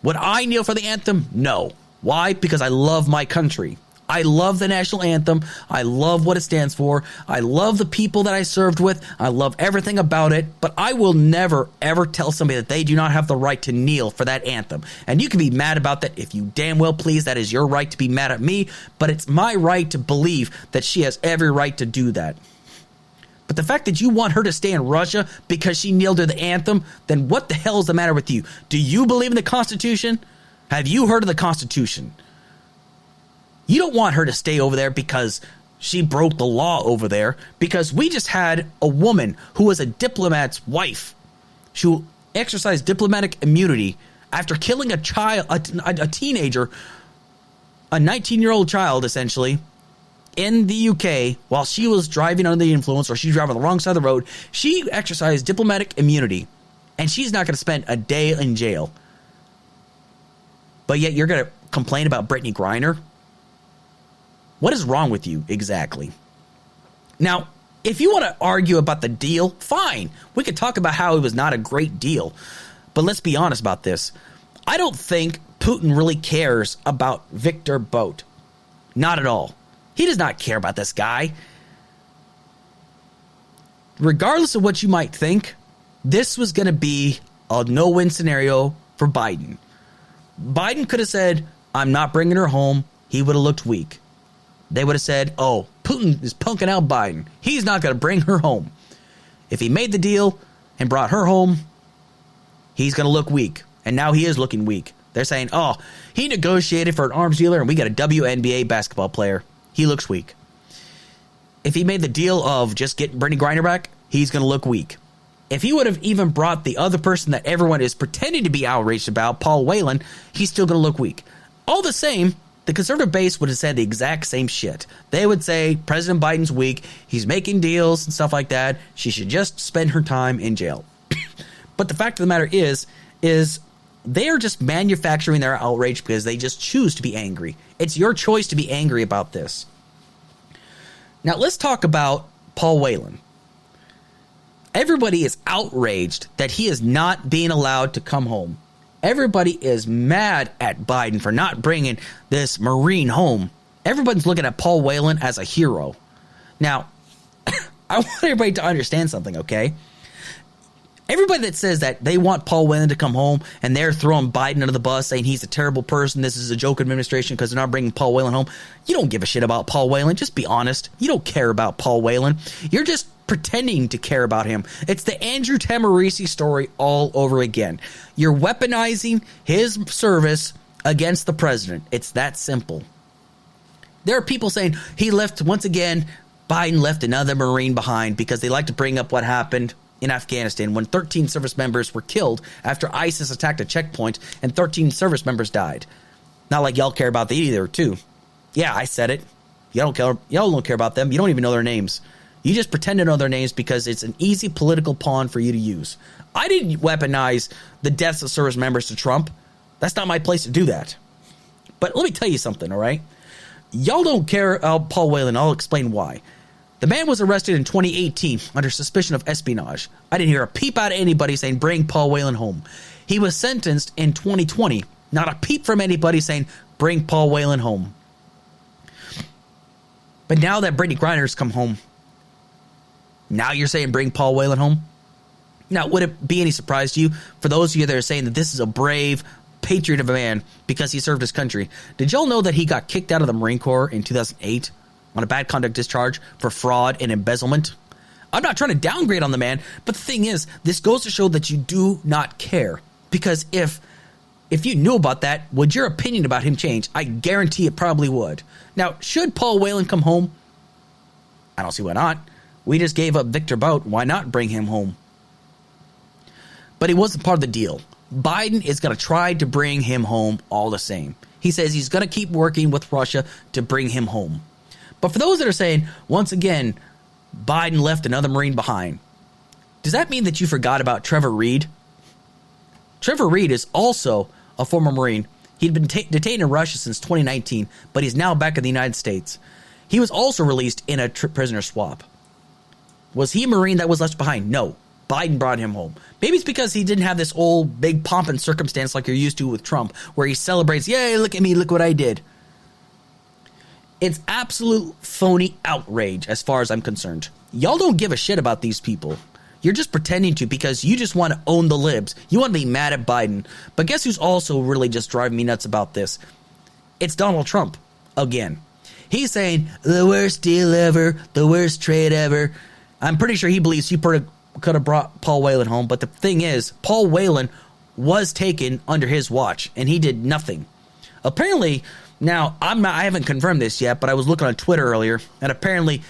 Would I kneel for the anthem? No. Why? Because I love my country. I love the national anthem. I love what it stands for. I love the people that I served with. I love everything about it. But I will never, ever tell somebody that they do not have the right to kneel for that anthem. And you can be mad about that if you damn well please. That is your right to be mad at me. But it's my right to believe that she has every right to do that. But the fact that you want her to stay in Russia because she kneeled to the anthem, then what the hell is the matter with you? Do you believe in the Constitution? Have you heard of the Constitution? You don't want her to stay over there because she broke the law over there, because we just had a woman who was a diplomat's wife. She exercised diplomatic immunity after killing a child, a teenager, a 19-year-old child, essentially, in the UK while she was driving under the influence, or she was driving on the wrong side of the road. She exercised diplomatic immunity, and she's not going to spend a day in jail. But yet you're going to complain about Brittany Griner? What is wrong with you exactly? Now, if you want to argue about the deal, fine. We could talk about how it was not a great deal. But let's be honest about this. I don't think Putin really cares about Victor Bout. Not at all. He does not care about this guy. Regardless of what you might think, this was going to be a no-win scenario for Biden. Biden could have said, I'm not bringing her home. He would have looked weak. They would have said, oh, Putin is punking out Biden. He's not going to bring her home. If he made the deal and brought her home, he's going to look weak. And now he is looking weak. They're saying, oh, he negotiated for an arms dealer and we got a WNBA basketball player. He looks weak. If he made the deal of just getting Brittany Griner back, he's going to look weak. If he would have even brought the other person that everyone is pretending to be outraged about, Paul Whelan, he's still going to look weak. All the same, the conservative base would have said the exact same shit. They would say President Biden's weak, he's making deals and stuff like that, she should just spend her time in jail. But the fact of the matter is they are just manufacturing their outrage because they just choose to be angry. It's your choice to be angry about this. Now let's talk about Paul Whelan. Everybody is outraged that he is not being allowed to come home. Everybody is mad at Biden for not bringing this Marine home. Everybody's looking at Paul Whelan as a hero. Now, I want everybody to understand something, okay? Everybody that says that they want Paul Whelan to come home and they're throwing Biden under the bus saying he's a terrible person, this is a joke administration because they're not bringing Paul Whelan home. You don't give a shit about Paul Whelan. Just be honest. You don't care about Paul Whelan. You're just pretending to care about him. It's the Andrew Tamarisi story all over again. You're weaponizing his service against the president. It's that simple. There are people saying he left, once again, Biden left another Marine behind because they like to bring up what happened in Afghanistan when 13 service members were killed after ISIS attacked a checkpoint and 13 service members died. Not like y'all care about that either, too. Yeah, I said it. Y'all don't care about them. You don't even know their names. You just pretend to know their names because it's an easy political pawn for you to use. I didn't weaponize the deaths of service members to Trump. That's not my place to do that. But let me tell you something, all right? Y'all don't care about Paul Whelan. I'll explain why. The man was arrested in 2018 under suspicion of espionage. I didn't hear a peep out of anybody saying bring Paul Whelan home. He was sentenced in 2020. Not a peep from anybody saying bring Paul Whelan home. But now that Brittany Griner's come home, now you're saying bring Paul Whelan home? Now, would it be any surprise to you, for those of you that are saying that this is a brave patriot of a man because he served his country, did y'all know that he got kicked out of the Marine Corps in 2008 on a bad conduct discharge for fraud and embezzlement? I'm not trying to downgrade on the man, but the thing is, this goes to show that you do not care. Because if you knew about that, would your opinion about him change? I guarantee it probably would. Now, should Paul Whelan come home? I don't see why not. We just gave up Victor Bout. Why not bring him home? But he wasn't part of the deal. Biden is going to try to bring him home all the same. He says he's going to keep working with Russia to bring him home. But for those that are saying, once again, Biden left another Marine behind, does that mean that you forgot about Trevor Reed? Trevor Reed is also a former Marine. He'd been detained in Russia since 2019, but he's now back in the United States. He was also released in a prisoner swap. Was he a Marine that was left behind? No. Biden brought him home. Maybe it's because he didn't have this old big pomp and circumstance like you're used to with Trump, where he celebrates, yay, look at me, look what I did. It's absolute phony outrage as far as I'm concerned. Y'all don't give a shit about these people. You're just pretending to because you just want to own the libs. You want to be mad at Biden. But guess who's also really just driving me nuts about this? It's Donald Trump again. He's saying the worst deal ever, the worst trade ever. I'm pretty sure he believes he could have brought Paul Whelan home. But the thing is, Paul Whelan was taken under his watch and he did nothing. Apparently, now I haven't confirmed this yet, but I was looking on Twitter earlier and apparently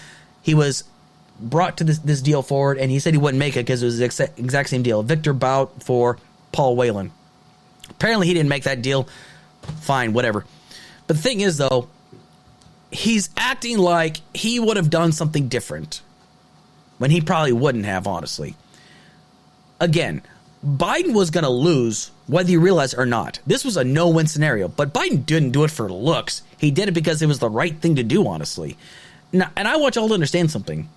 he was brought to this deal forward, and he said he wouldn't make it because it was the exact same deal. Victor Bout for Paul Whelan. Apparently he didn't make that deal. Fine, whatever. But the thing is, though, he's acting like he would have done something different when he probably wouldn't have, honestly. Again, Biden was going to lose whether you realize it or not. This was a no-win scenario, but Biden didn't do it for looks. He did it because it was the right thing to do, honestly. Now, and I want y'all to understand something.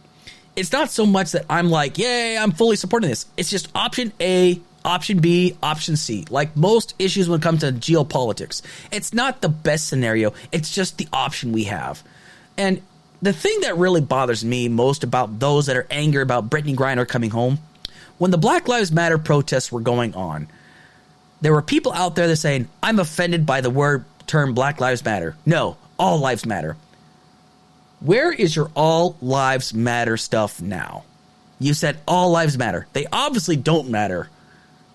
It's not so much that I'm like, yay, I'm fully supporting this. It's just option A, option B, option C. Like most issues when it comes to geopolitics. It's not the best scenario. It's just the option we have. And the thing that really bothers me most about those that are angry about Brittany Griner coming home, when the Black Lives Matter protests were going on, there were people out there that saying, I'm offended by the term Black Lives Matter. No, all lives matter. Where is your all lives matter stuff now? You said all lives matter. They obviously don't matter.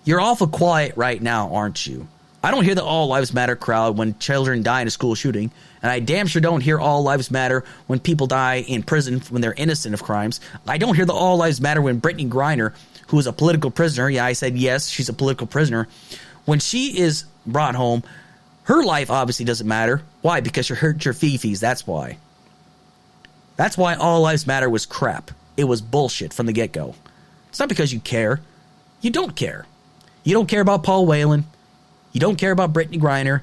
You're awful quiet right now, aren't you? I don't hear the all lives matter crowd when children die in a school shooting. And I damn sure don't hear all lives matter when people die in prison when they're innocent of crimes. I don't hear the all lives matter when Brittany Griner, who is a political prisoner, yeah, I said yes, she's a political prisoner. When she is brought home, her life obviously doesn't matter. Why? Because you hurt your fifis, that's why. That's why all lives matter was crap. It was bullshit from the get-go. It's not because you care. You don't care. You don't care about Paul Whelan. You don't care about Brittany Griner.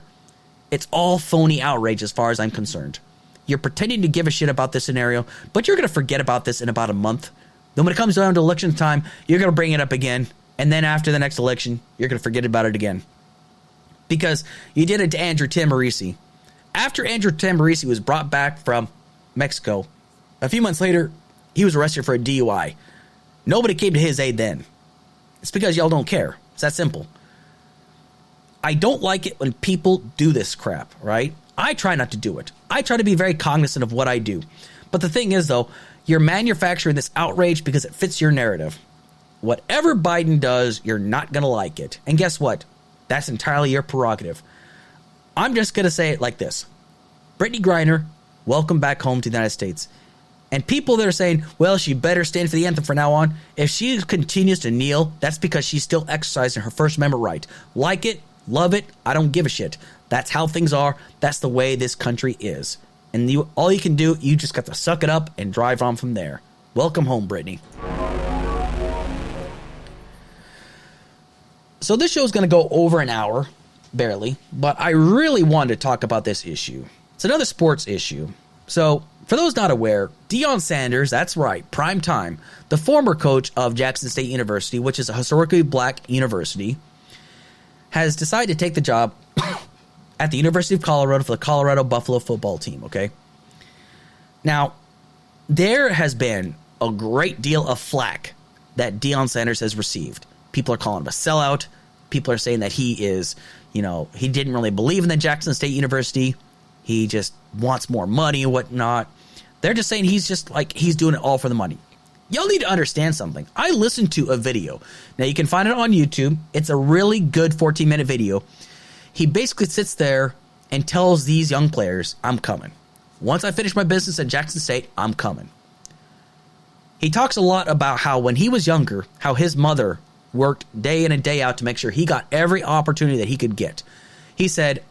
It's all phony outrage as far as I'm concerned. You're pretending to give a shit about this scenario, but you're going to forget about this in about a month. Then when it comes down to election time, you're going to bring it up again. And then after the next election, you're going to forget about it again. Because you did it to Andrew Tamorisi. After Andrew Tamorisi was brought back from Mexico, a few months later, he was arrested for a DUI. Nobody came to his aid then. It's because y'all don't care. It's that simple. I don't like it when people do this crap, right? I try not to do it. I try to be very cognizant of what I do. But the thing is, though, you're manufacturing this outrage because it fits your narrative. Whatever Biden does, you're not going to like it. And guess what? That's entirely your prerogative. I'm just going to say it like this. Brittany Griner, welcome back home to the United States. And people that are saying, well, she better stand for the anthem from now on. If she continues to kneel, that's because she's still exercising her First Amendment right. Like it, love it, I don't give a shit. That's how things are. That's the way this country is. And all you can do, you just got to suck it up and drive on from there. Welcome home, Brittany. So this show is going to go over an hour, barely. But I really wanted to talk about this issue. It's another sports issue. So for those not aware, Deion Sanders, that's right, prime time, the former coach of Jackson State University, which is a historically black university, has decided to take the job at the University of Colorado for the Colorado Buffalo football team, okay? Now, there has been a great deal of flack that Deion Sanders has received. People are calling him a sellout. People are saying that he is, he didn't really believe in the Jackson State University. He just wants more money and whatnot. They're just saying he's doing it all for the money. Y'all need to understand something. I listened to a video. Now, you can find it on YouTube. It's a really good 14-minute video. He basically sits there and tells these young players, I'm coming. Once I finish my business at Jackson State, I'm coming. He talks a lot about how when he was younger, how his mother worked day in and day out to make sure he got every opportunity that he could get. He said,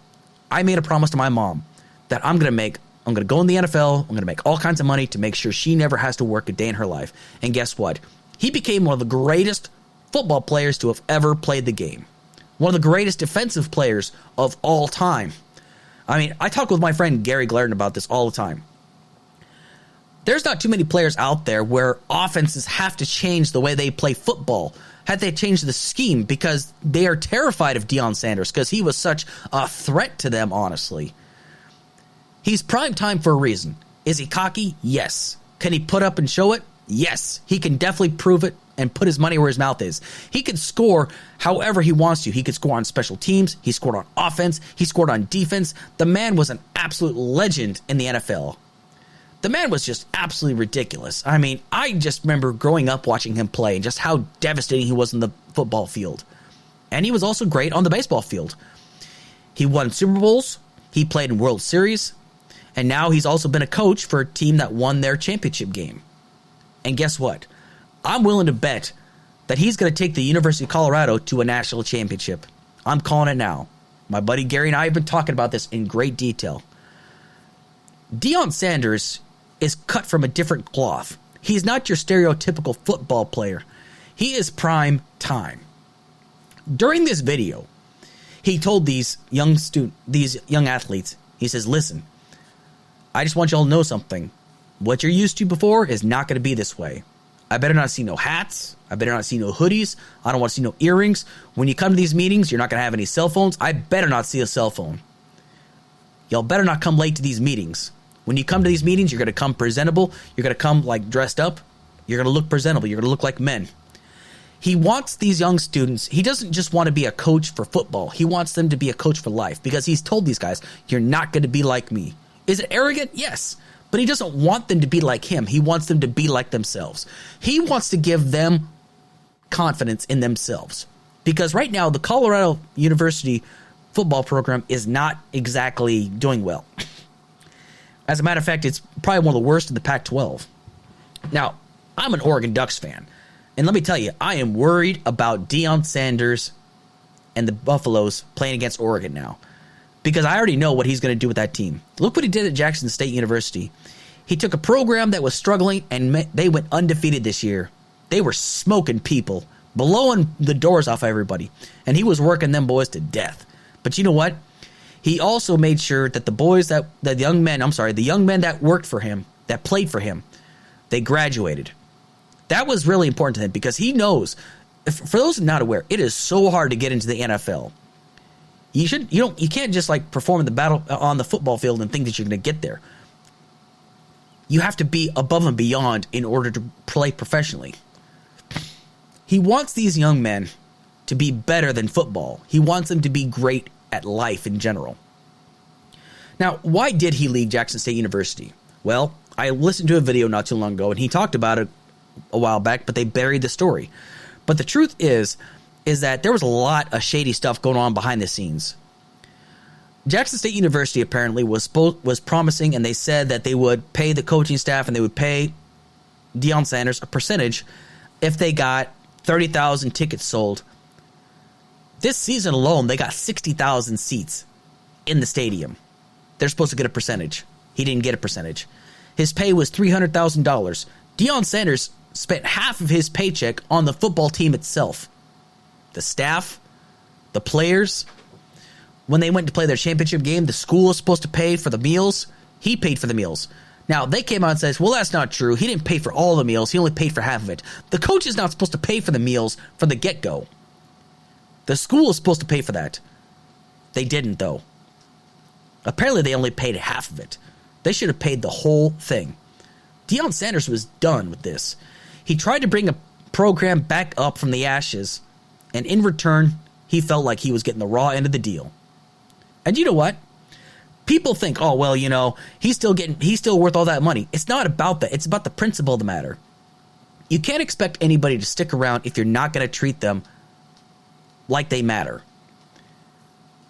I made a promise to my mom that I'm going to go in the NFL, I'm going to make all kinds of money to make sure she never has to work a day in her life. And guess what? He became one of the greatest football players to have ever played the game. one of the greatest defensive players of all time. I mean, I talk with my friend Gary Glarden about this all the time. There's not too many players out there where offenses have to change the way they play football. Had they changed the scheme because they are terrified of Deion Sanders because he was such a threat to them, honestly. He's prime time for a reason. Is he cocky? Yes. Can he put up and show it? Yes. He can definitely prove it and put his money where his mouth is. He can score however he wants to. He could score on special teams. He scored on offense. He scored on defense. The man was an absolute legend in the NFL. The man was just absolutely ridiculous. I mean, I just remember growing up watching him play and just how devastating he was in the football field. And he was also great on the baseball field. He won Super Bowls. He played in World Series. And now he's also been a coach for a team that won their championship game. And guess what? I'm willing to bet that he's going to take the University of Colorado to a national championship. I'm calling it now. My buddy Gary and I have been talking about this in great detail. Deion Sanders is cut from a different cloth. He's not your stereotypical football player. He is prime time. During this video, he told these young athletes, he says, listen, I just want y'all to know something. What you're used to before is not going to be this way. I better not see no hats. I better not see no hoodies. I don't want to see no earrings. When you come to these meetings, you're not going to have any cell phones. I better not see a cell phone. Y'all better not come late to these meetings. When you come to these meetings, you're going to come presentable. You're going to come like dressed up. You're going to look presentable. You're going to look like men. He wants these young students. He doesn't just want to be a coach for football. He wants them to be a coach for life because he's told these guys, you're not going to be like me. Is it arrogant? Yes. But he doesn't want them to be like him. He wants them to be like themselves. He wants to give them confidence in themselves. Because right now, the Colorado University football program is not exactly doing well. As a matter of fact, it's probably one of the worst in the Pac-12. Now, I'm an Oregon Ducks fan. And let me tell you, I am worried about Deion Sanders and the Buffaloes playing against Oregon now. Because I already know what he's going to do with that team. Look what he did at Jackson State University. He took a program that was struggling, and they went undefeated this year. They were smoking people, blowing the doors off everybody. And he was working them boys to death. But you know what? He also made sure that the young men that worked for him, that played for him, they graduated. That was really important to him because he knows, for those not aware, it is so hard to get into the NFL. You can't just like perform in the battle on the football field and think that you're going to get there. You have to be above and beyond in order to play professionally. He wants these young men to be better than football. He wants them to be great at life in general. Now, why did he leave Jackson State University? Well, I listened to a video not too long ago, and he talked about it a while back, but they buried the story. But the truth is that there was a lot of shady stuff going on behind the scenes. Jackson State University apparently was promising, and they said that they would pay the coaching staff and they would pay Deion Sanders a percentage if they got 30,000 tickets sold. This season alone, they got 60,000 seats in the stadium. They're supposed to get a percentage. He didn't get a percentage. His pay was $300,000. Deion Sanders spent half of his paycheck on the football team itself. The staff, the players. When they went to play their championship game, the school was supposed to pay for the meals. He paid for the meals. Now, they came out and says, well, that's not true. He didn't pay for all the meals. He only paid for half of it. The coach is not supposed to pay for the meals from the get-go. The school is supposed to pay for that. They didn't, though. Apparently, they only paid half of it. They should have paid the whole thing. Deion Sanders was done with this. He tried to bring a program back up from the ashes, and in return, he felt like he was getting the raw end of the deal. And you know what? People think, oh, well, you know, he's still worth all that money. It's not about that. It's about the principle of the matter. You can't expect anybody to stick around if you're not going to treat them like they matter.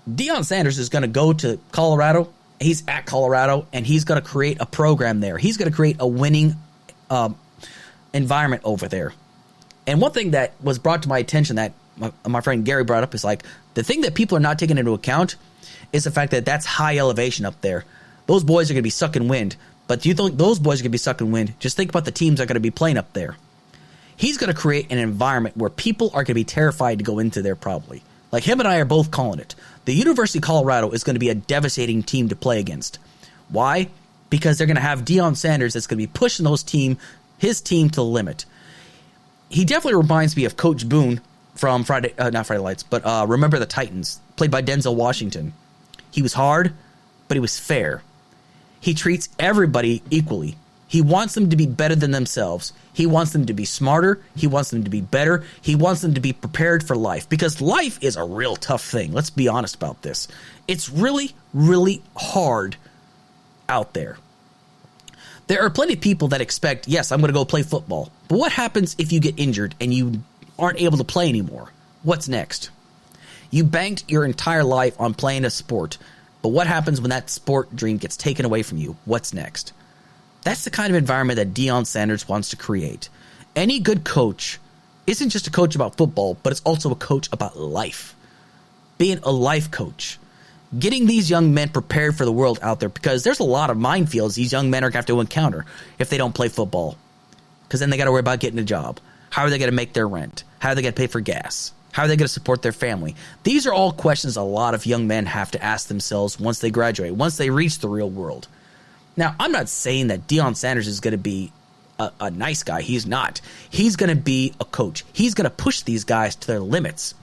Deion Sanders is going to go to Colorado. He's at Colorado, and he's going to create a program there. He's going to create a winning environment over there. And one thing that was brought to my attention that my friend Gary brought up is like the thing that people are not taking into account is the fact that that's high elevation up there. Those boys are going to be sucking wind. But do you think those boys are going to be sucking wind? Just think about the teams that are going to be playing up there. He's going to create an environment where people are going to be terrified to go into there probably. Like, him and I are both calling it. The University of Colorado is going to be a devastating team to play against. Why? Because they're going to have Deion Sanders that's going to be pushing his team to the limit. He definitely reminds me of Coach Boone from not Friday Lights, but Remember the Titans, played by Denzel Washington. He was hard, but he was fair. He treats everybody equally. He wants them to be better than themselves. He wants them to be smarter. He wants them to be better. He wants them to be prepared for life, because life is a real tough thing. Let's be honest about this. It's really, really hard out there. There are plenty of people that expect, yes, I'm going to go play football. But what happens if you get injured and you aren't able to play anymore? What's next? You banked your entire life on playing a sport. But what happens when that sport dream gets taken away from you? What's next? That's the kind of environment that Deion Sanders wants to create. Any good coach isn't just a coach about football, but it's also a coach about life. Being a life coach. Getting these young men prepared for the world out there, because there's a lot of minefields these young men are going to have to encounter if they don't play football. Because then they got to worry about getting a job. How are they going to make their rent? How are they going to pay for gas? How are they going to support their family? These are all questions a lot of young men have to ask themselves once they graduate, once they reach the real world. Now, I'm not saying that Deion Sanders is going to be a nice guy. He's not. He's going to be a coach. He's going to push these guys to their limits.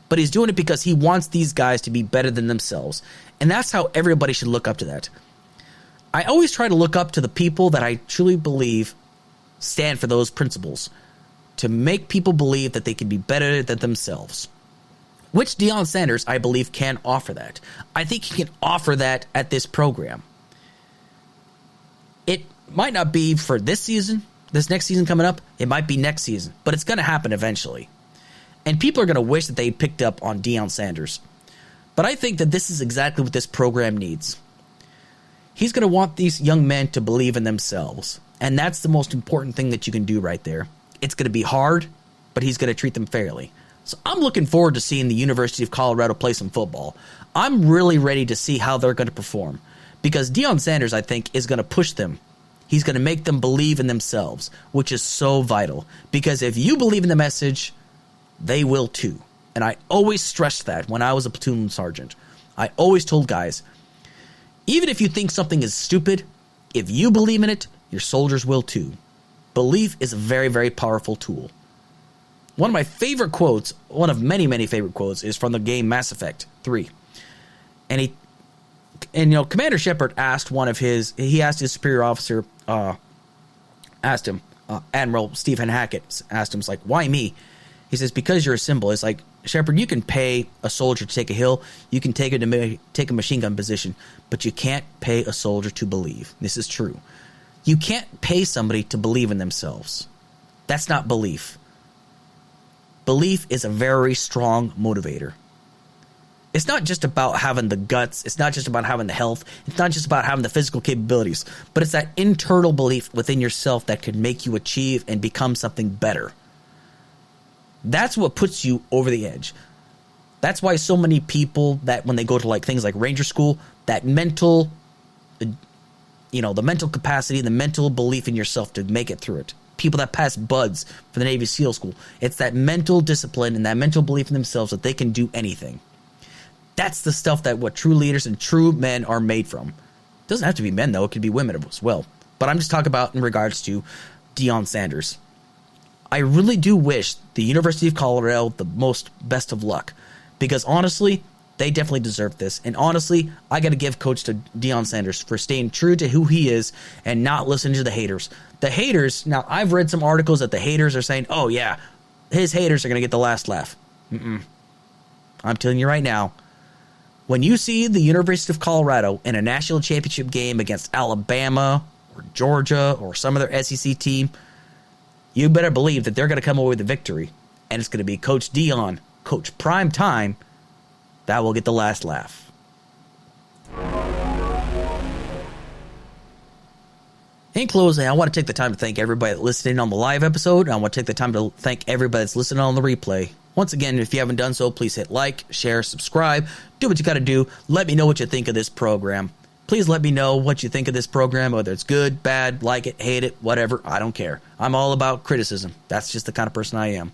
But he's doing it because he wants these guys to be better than themselves. And that's how everybody should look up to that. I always try to look up to the people that I truly believe stand for those principles, to make people believe that they can be better than themselves. Which Deion Sanders, I believe, can offer that. I think he can offer that at this program. It might not be for this season, this next season coming up. It might be next season, but it's going to happen eventually. And people are going to wish that they picked up on Deion Sanders. But I think that this is exactly what this program needs. He's going to want these young men to believe in themselves. And that's the most important thing that you can do right there. It's going to be hard, but he's going to treat them fairly. So I'm looking forward to seeing the University of Colorado play some football. I'm really ready to see how they're going to perform. Because Deion Sanders, I think, is going to push them. He's going to make them believe in themselves, which is so vital. Because if you believe in the message, they will too. And I always stressed that when I was a platoon sergeant. I always told guys, even if you think something is stupid, if you believe in it, your soldiers will too. Belief is a very, very powerful tool. One of my favorite quotes, one of many, many favorite quotes, is from the game Mass Effect 3. And Commander Shepard asked he asked his superior officer, Admiral Stephen Hackett, asked him, it's like, why me? He says, because you're a symbol. It's like, Shepard, you can pay a soldier to take a hill. You can take a machine gun position, but you can't pay a soldier to believe. This is true. You can't pay somebody to believe in themselves. That's not belief. Belief is a very strong motivator. It's not just about having the guts. It's not just about having the health. It's not just about having the physical capabilities. But it's that internal belief within yourself that can make you achieve and become something better. That's what puts you over the edge. That's why so many people that when they go to things like Ranger School, that mental, the mental capacity, the mental belief in yourself to make it through it. People that pass BUDS for the Navy SEAL School, it's that mental discipline and that mental belief in themselves that they can do anything. That's the stuff that what true leaders and true men are made from. It doesn't have to be men, though. It could be women as well. But I'm just talking about in regards to Deion Sanders. I really do wish the University of Colorado the most best of luck, because honestly, they definitely deserve this. And honestly, I got to give Coach to Deion Sanders for staying true to who he is and not listening to the haters. The haters, now I've read some articles that the haters are saying, oh yeah, his haters are going to get the last laugh. I'm telling you right now, when you see the University of Colorado in a national championship game against Alabama or Georgia or some other SEC team, you better believe that they're going to come away with a victory. And it's going to be Coach Deion, Coach Prime Time, that will get the last laugh. In closing, I want to take the time to thank everybody that's listening on the live episode. I want to take the time to thank everybody that's listening on the replay. Once again, if you haven't done so, please hit like, share, subscribe. Do what you got to do. Let me know what you think of this program. Please let me know what you think of this program, whether it's good, bad, like it, hate it, whatever. I don't care. I'm all about criticism. That's just the kind of person I am.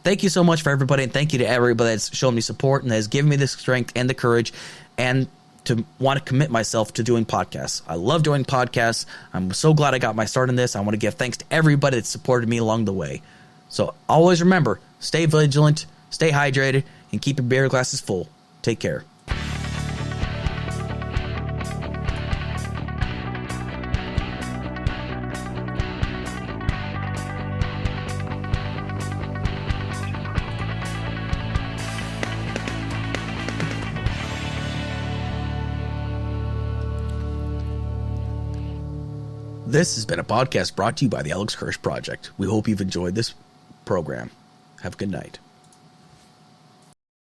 thank you so much for everybody, and thank you to everybody that's shown me support and has given me the strength and the courage and to want to commit myself to doing podcasts. I love doing podcasts. I'm so glad I got my start in this. I want to give thanks to everybody that supported me along the way. So always remember, stay vigilant, stay hydrated, and keep your beer glasses full. Take care. This has been a podcast brought to you by the Alex Kirsch Project. We hope you've enjoyed this program. Have a good night.